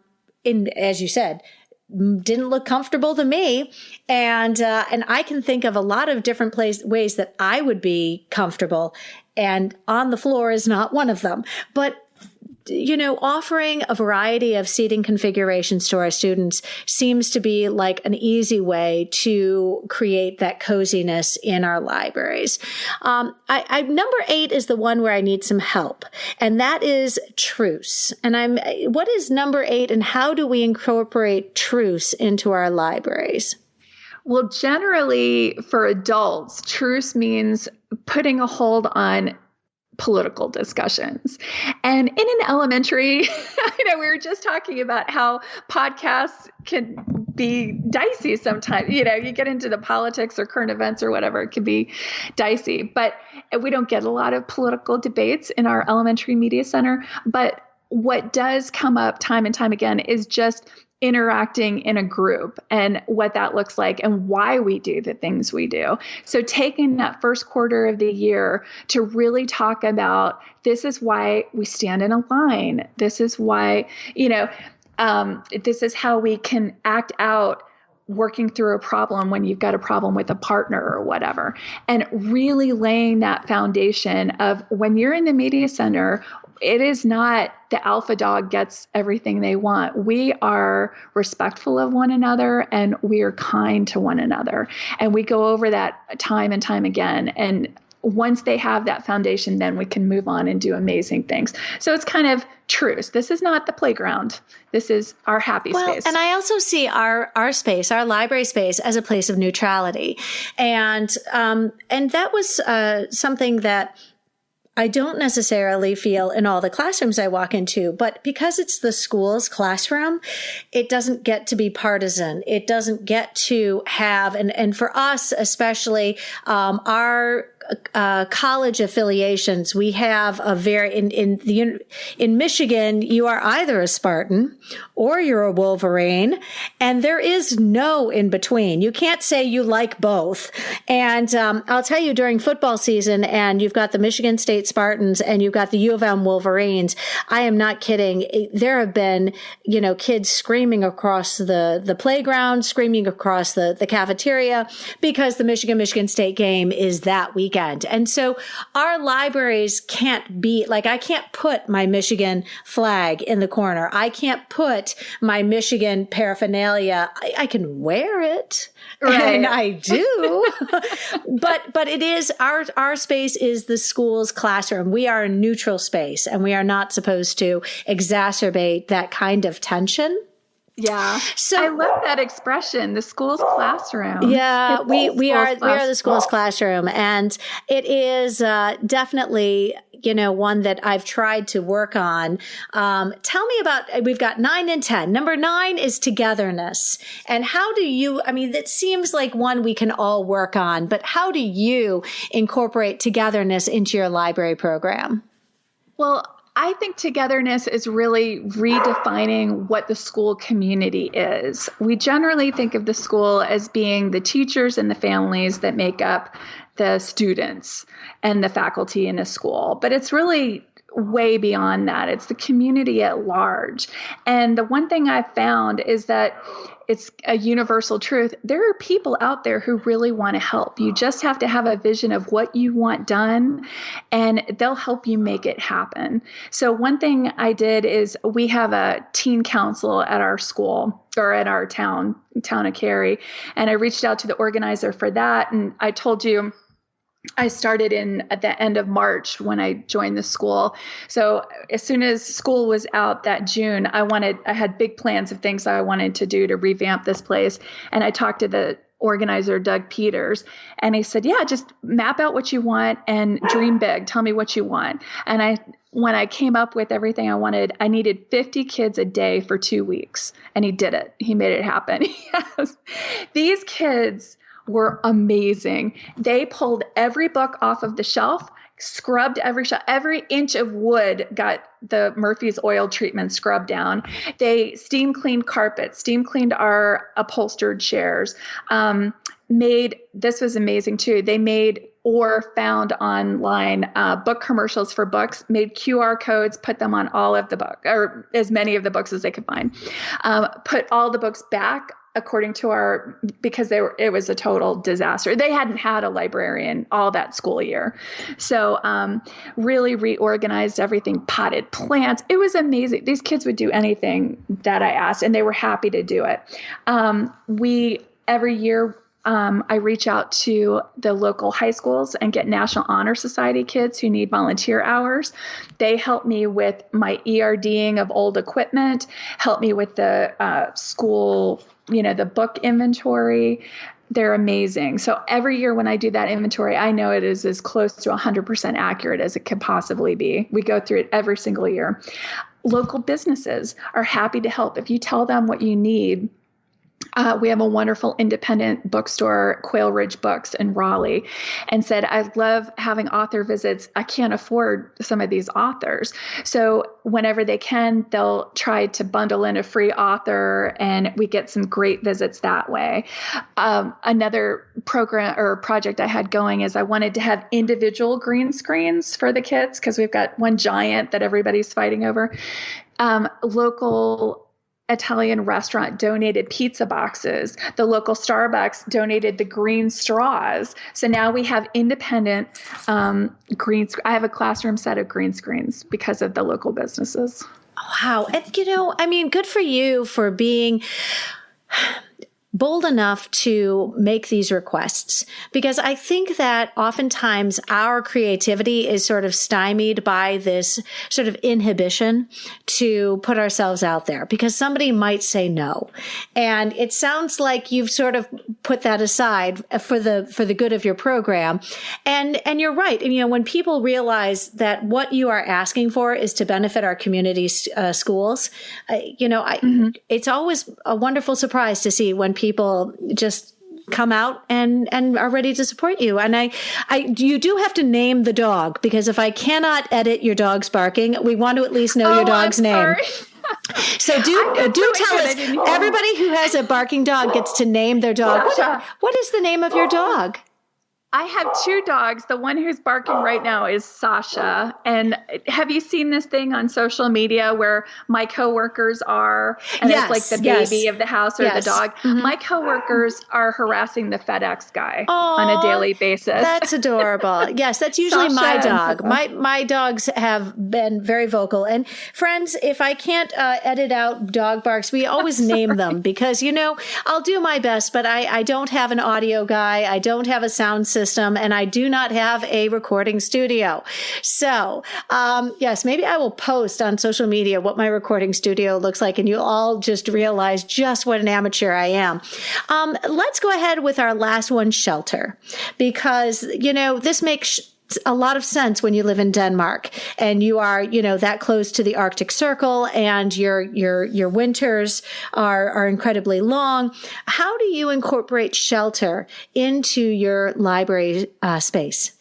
as you said, didn't look comfortable to me. And I can think of a lot of different ways that I would be comfortable, and on the floor is not one of them. But offering a variety of seating configurations to our students seems to be like an easy way to create that coziness in our libraries. Number 8 is the one where I need some help, and that is truce. And what is number 8, and how do we incorporate truce into our libraries? Well, generally for adults, truce means putting a hold on political discussions. And in an elementary, we were just talking about how podcasts can be dicey sometimes. You get into the politics or current events or whatever, it can be dicey. But we don't get a lot of political debates in our elementary media center. But what does come up time and time again is just interacting in a group and what that looks like and why we do the things we do. So taking that first quarter of the year to really talk about, this is why we stand in a line. This is why, this is how we can act out working through a problem when you've got a problem with a partner or whatever. And really laying that foundation of, when you're in the media center, it is not the alpha dog gets everything they want. We are respectful of one another, and we are kind to one another. And we go over that time and time again. And once they have that foundation, then we can move on and do amazing things. So it's kind of truce. This is not the playground. This is our happy space. And I also see our space, our library space, as a place of neutrality. And that was something that I don't necessarily feel in all the classrooms I walk into, but because it's the school's classroom, it doesn't get to be partisan. It doesn't get to have, and for us especially, our college affiliations, we have a very, in Michigan, you are either a Spartan or you're a Wolverine, and there is no in between. You can't say you like both. And I'll tell you, during football season, and you've got the Michigan State Spartans and you've got the U of M Wolverines, I am not kidding. There have been, kids screaming across the playground, screaming across the cafeteria, because the Michigan State game is that weekend. And so our libraries can't be like, I can't put my Michigan flag in the corner. I can't put my Michigan paraphernalia. I can wear it. Right. And I do. but it is our space is the school's classroom. We are a neutral space, and we are not supposed to exacerbate that kind of tension. Yeah. So I love that expression, the school's classroom. Yeah, we are the school's classroom, and it is definitely, one that I've tried to work on. Tell me about, we've got 9 and 10. Number 9 is togetherness. And how do you, that seems like one we can all work on, but how do you incorporate togetherness into your library program? Well, I think togetherness is really redefining what the school community is. We generally think of the school as being the teachers and the families that make up the students and the faculty in a school. But it's really way beyond that. It's the community at large. And the one thing I've found is that it's a universal truth. There are people out there who really want to help. You just have to have a vision of what you want done, and they'll help you make it happen. So one thing I did is we have a teen council at our school, or at our town of Cary. And I reached out to the organizer for that. And I told you, I started at the end of March when I joined the school. So as soon as school was out that June, I had big plans of things I wanted to do to revamp this place. And I talked to the organizer, Doug Peters, and he said, yeah, just map out what you want and dream big. Tell me what you want. And when I came up with everything I wanted, I needed 50 kids a day for 2 weeks. And he did it. He made it happen. Yes. These kids were amazing. They pulled every book off of the shelf, scrubbed every shelf, every inch of wood got the Murphy's oil treatment scrubbed down. They steam cleaned carpets, steam cleaned our upholstered chairs, this was amazing too. They made or found online book commercials for books, made QR codes, put them on all of the book, or as many of the books as they could find, put all the books back according to because it was a total disaster. They hadn't had a librarian all that school year. So really reorganized everything, potted plants. It was amazing. These kids would do anything that I asked, and they were happy to do it. Every year, I reach out to the local high schools and get National Honor Society kids who need volunteer hours. They help me with my ERDing of old equipment, help me with the school, the book inventory. They're amazing. So every year when I do that inventory, I know it is as close to 100% accurate as it could possibly be. We go through it every single year. Local businesses are happy to help. If you tell them what you need, we have a wonderful independent bookstore, Quail Ridge Books in Raleigh, and said, I love having author visits. I can't afford some of these authors. So whenever they can, they'll try to bundle in a free author, and we get some great visits that way. Another program or project I had going is I wanted to have individual green screens for the kids because we've got one giant that everybody's fighting over. Local Italian restaurant donated pizza boxes. The local Starbucks donated the green straws. So now we have independent I have a classroom set of green screens because of the local businesses. Wow. And, good for you for being bold enough to make these requests, because I think that oftentimes our creativity is sort of stymied by this sort of inhibition to put ourselves out there because somebody might say no. And it sounds like you've sort of put that aside for the good of your program. And you're right. And, when people realize that what you are asking for is to benefit our community schools, it's always a wonderful surprise to see when people just come out and are ready to support you. And you do have to name the dog, because if I cannot edit your dog's barking, we want to at least know your dog's name. So do tell us. Everybody who has a barking dog gets to name their dog. What is the name of your dog? I have two dogs. The one who's barking right now is Sasha. And have you seen this thing on social media where my coworkers are, and it's like the baby of the house or the dog? Mm-hmm. My coworkers are harassing the FedEx guy on a daily basis. That's adorable. Yes, that's usually my dog. My dogs have been very vocal. And friends, if I can't edit out dog barks, we always name them because, I'll do my best, but I don't have an audio guy. I don't have a sound system. And I do not have a recording studio. So, yes, maybe I will post on social media what my recording studio looks like, and you'll all just realize just what an amateur I am. Let's go ahead with our last one, shelter, because, this makes a lot of sense when you live in Denmark and you are, that close to the Arctic Circle, and your winters are incredibly long. How do you incorporate shelter into your library space?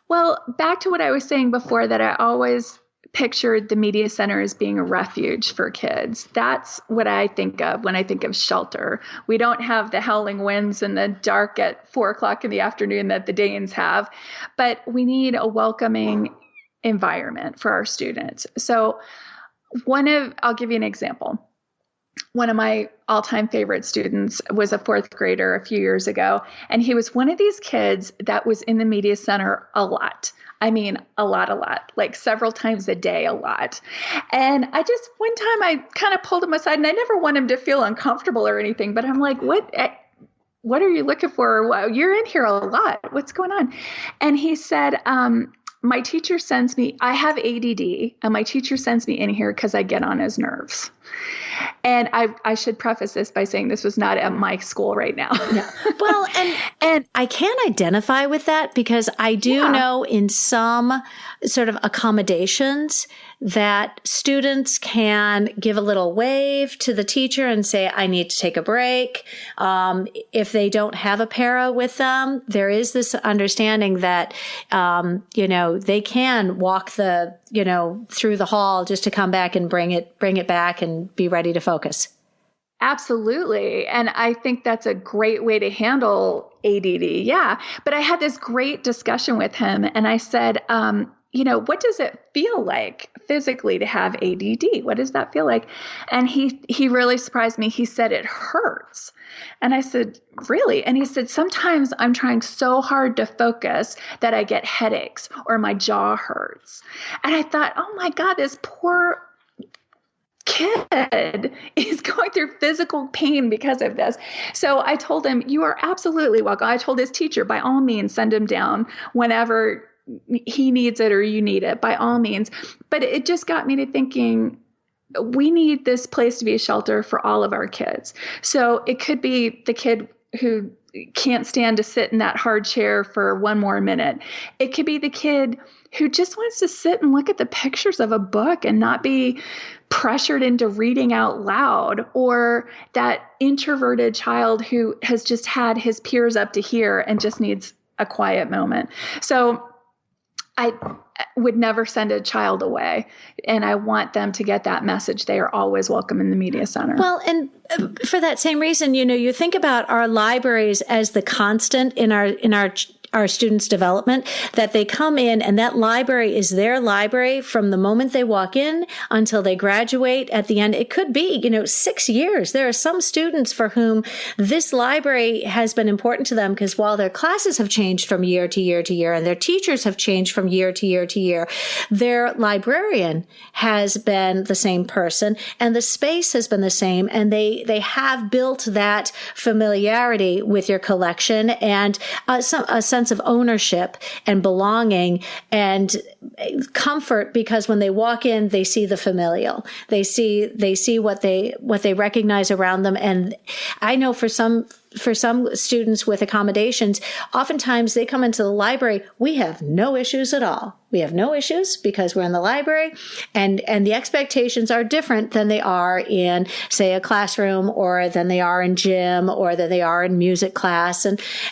Well, back to what I was saying before, that I always pictured the media center as being a refuge for kids. That's what I think of when I think of shelter. We don't have the howling winds and the dark at 4:00 in the afternoon that the Danes have, but we need a welcoming environment for our students. So I'll give you an example. One of my all-time favorite students was a fourth grader a few years ago, and he was one of these kids that was in the media center a lot. I mean, a lot, like several times a day, a lot. And one time I kind of pulled him aside, and I never want him to feel uncomfortable or anything, but I'm like, what are you looking for? Well, you're in here a lot. What's going on? And he said, my teacher sends me, I have ADD, and my teacher sends me in here because I get on his nerves. And I should preface this by saying this was not at my school right now. Yeah. Well, and I can identify with that because I do know in some sort of accommodations that students can give a little wave to the teacher and say, I need to take a break. If they don't have a para with them, there is this understanding that, they can walk through the hall just to come back and bring it back and be ready to focus. Absolutely. And I think that's a great way to handle ADD. Yeah. But I had this great discussion with him, and I said, what does it feel like physically to have ADD? What does that feel like? And he really surprised me. He said, it hurts. And I said, really? And he said, sometimes I'm trying so hard to focus that I get headaches or my jaw hurts. And I thought, oh my God, this poor kid is going through physical pain because of this. So I told him, you are absolutely welcome. I told his teacher, by all means, send him down whenever he needs it or you need it, by all means. But it just got me to thinking, we need this place to be a shelter for all of our kids. So it could be the kid who can't stand to sit in that hard chair for one more minute. It could be the kid who just wants to sit and look at the pictures of a book and not be pressured into reading out loud, or that introverted child who has just had his peers up to here and just needs a quiet moment. So I would never send a child away, and I want them to get that message. They are always welcome in the media center. Well, and for that same reason, you think about our libraries as the constant in our students' development, that they come in and that library is their library from the moment they walk in until they graduate at the end. It could be, 6 years. There are some students for whom this library has been important to them because while their classes have changed from year to year to year and their teachers have changed from year to year to year, their librarian has been the same person and the space has been the same, and they have built that familiarity with your collection and a sense of ownership and belonging and comfort, because when they walk in, they see the familial. They see what they recognize around them. And I know for some students with accommodations, oftentimes they come into the library. We have no issues at all. We have no issues because we're in the library, and the expectations are different than they are in, say, a classroom, or than they are in gym, or than they are in music class.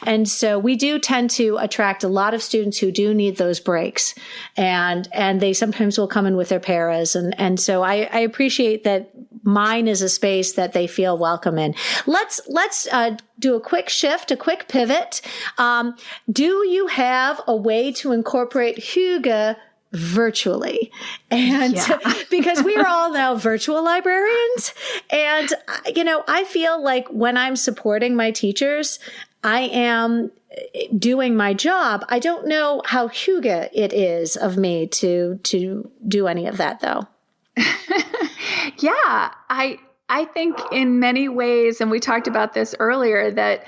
And so we do tend to attract a lot of students who do need those breaks, and they sometimes will come in with their paras. And so I appreciate that mine is a space that they feel welcome in. Let's do a quick shift, a quick pivot. Do you have a way to incorporate Hygge virtually? And because we are all now virtual librarians, and I feel like when I'm supporting my teachers, I am doing my job. I don't know how Hygge it is of me to do any of that, though. Yeah, I think in many ways, and we talked about this earlier, that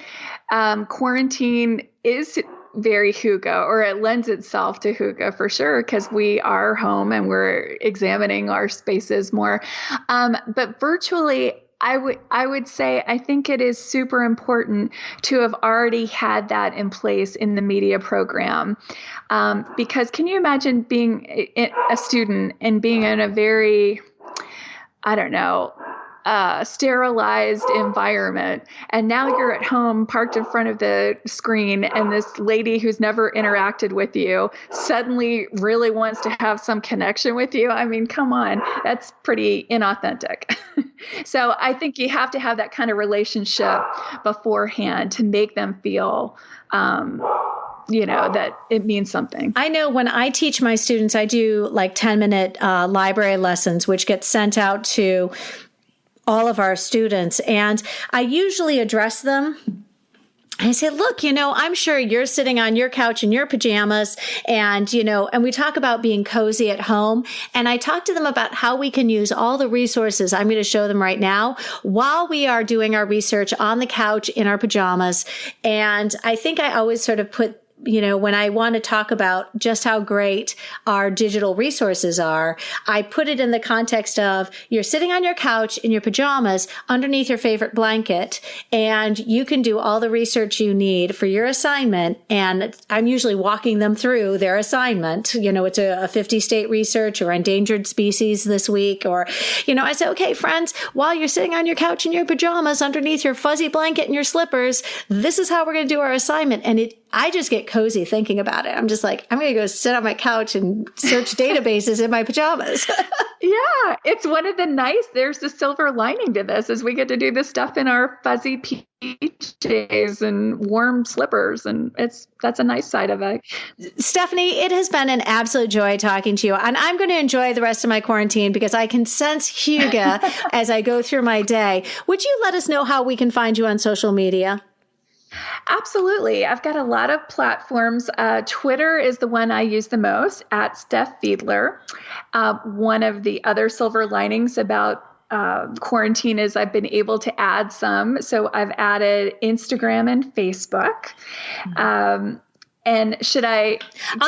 quarantine is very Hygge, or it lends itself to Hygge for sure, because we are home and we're examining our spaces more. But virtually, I would say I think it is super important to have already had that in place in the media program. Because can you imagine being a student and being in a very, sterilized environment, and now you're at home parked in front of the screen, and this lady who's never interacted with you suddenly really wants to have some connection with you? I mean, come on, that's pretty inauthentic. So I think you have to have that kind of relationship beforehand to make them feel that it means something. I know when I teach my students, I do like 10-minute library lessons, which get sent out to all of our students. And I usually address them. I say, look, I'm sure you're sitting on your couch in your pajamas and we talk about being cozy at home. And I talk to them about how we can use all the resources I'm going to show them right now while we are doing our research on the couch in our pajamas. And I think I always sort of put when I want to talk about just how great our digital resources are, I put it in the context of you're sitting on your couch in your pajamas underneath your favorite blanket, and you can do all the research you need for your assignment. And I'm usually walking them through their assignment. It's a 50-state research or endangered species this week. Or, I say, okay, friends, while you're sitting on your couch in your pajamas underneath your fuzzy blanket and your slippers, this is how we're going to do our assignment. And I just get cozy thinking about it. I'm just like, I'm going to go sit on my couch and search databases in my pajamas. Yeah, it's one of the there's the silver lining to this is we get to do this stuff in our fuzzy PJs and warm slippers. And that's a nice side of it. Stephanie, it has been an absolute joy talking to you. And I'm going to enjoy the rest of my quarantine because I can sense Hygge as I go through my day. Would you let us know how we can find you on social media? Absolutely. I've got a lot of platforms. Twitter is the one I use the most, at Steph Fiedler. One of the other silver linings about quarantine is I've been able to add some. So I've added Instagram and Facebook. And should I'll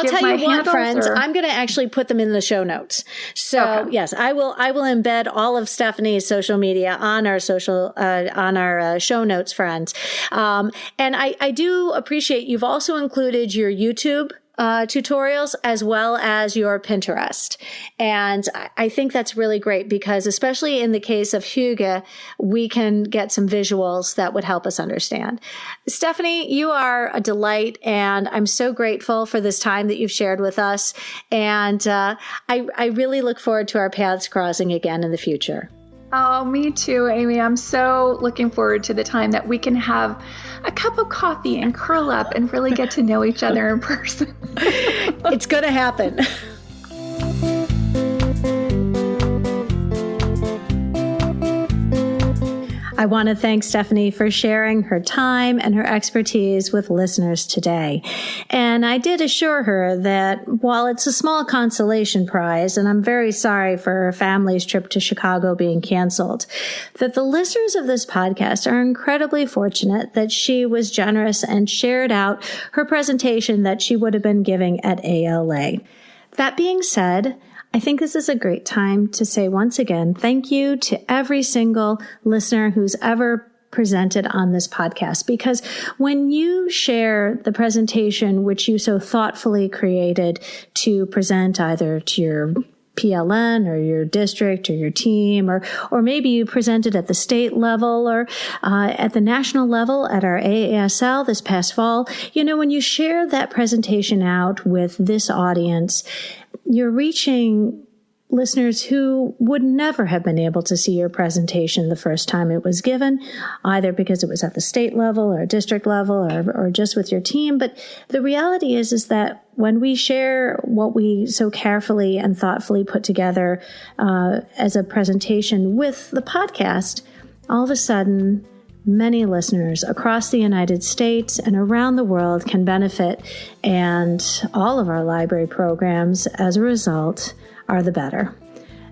tell you what, friends, I'm going to actually put them in the show notes. So yes, I will embed all of Stephanie's social media on our show notes, friends. And I do appreciate you've also included your YouTube tutorials as well as your Pinterest. And I think that's really great because especially in the case of Hygge, we can get some visuals that would help us understand. Stephanie, you are a delight and I'm so grateful for this time that you've shared with us. And I really look forward to our paths crossing again in the future. Oh, me too, Amy. I'm so looking forward to the time that we can have a cup of coffee and curl up and really get to know each other in person. It's going to happen. I want to thank Stephanie for sharing her time and her expertise with listeners today. And I did assure her that while it's a small consolation prize, and I'm very sorry for her family's trip to Chicago being canceled, that the listeners of this podcast are incredibly fortunate that she was generous and shared out her presentation that she would have been giving at ALA. That being said, I think this is a great time to say once again, thank you to every single listener who's ever presented on this podcast, because when you share the presentation which you so thoughtfully created to present either to your PLN or your district or your team, or maybe you presented at the state level or at the national level at our AASL this past fall, when you share that presentation out with this audience, you're reaching listeners who would never have been able to see your presentation the first time it was given, either because it was at the state level or district level or just with your team. But the reality is that when we share what we so carefully and thoughtfully put together as a presentation with the podcast, all of a sudden, many listeners across the United States and around the world can benefit, and all of our library programs, as a result, are the better.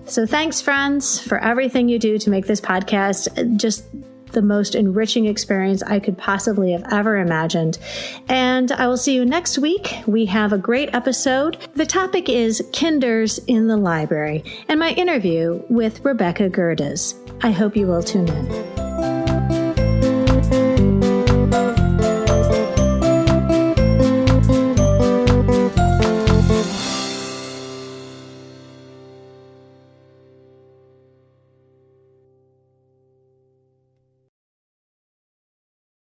So thanks, friends, for everything you do to make this podcast just the most enriching experience I could possibly have ever imagined. And I will see you next week. We have a great episode. The topic is Kinders in the Library and my interview with Rebecca Gerdes. I hope you will tune in.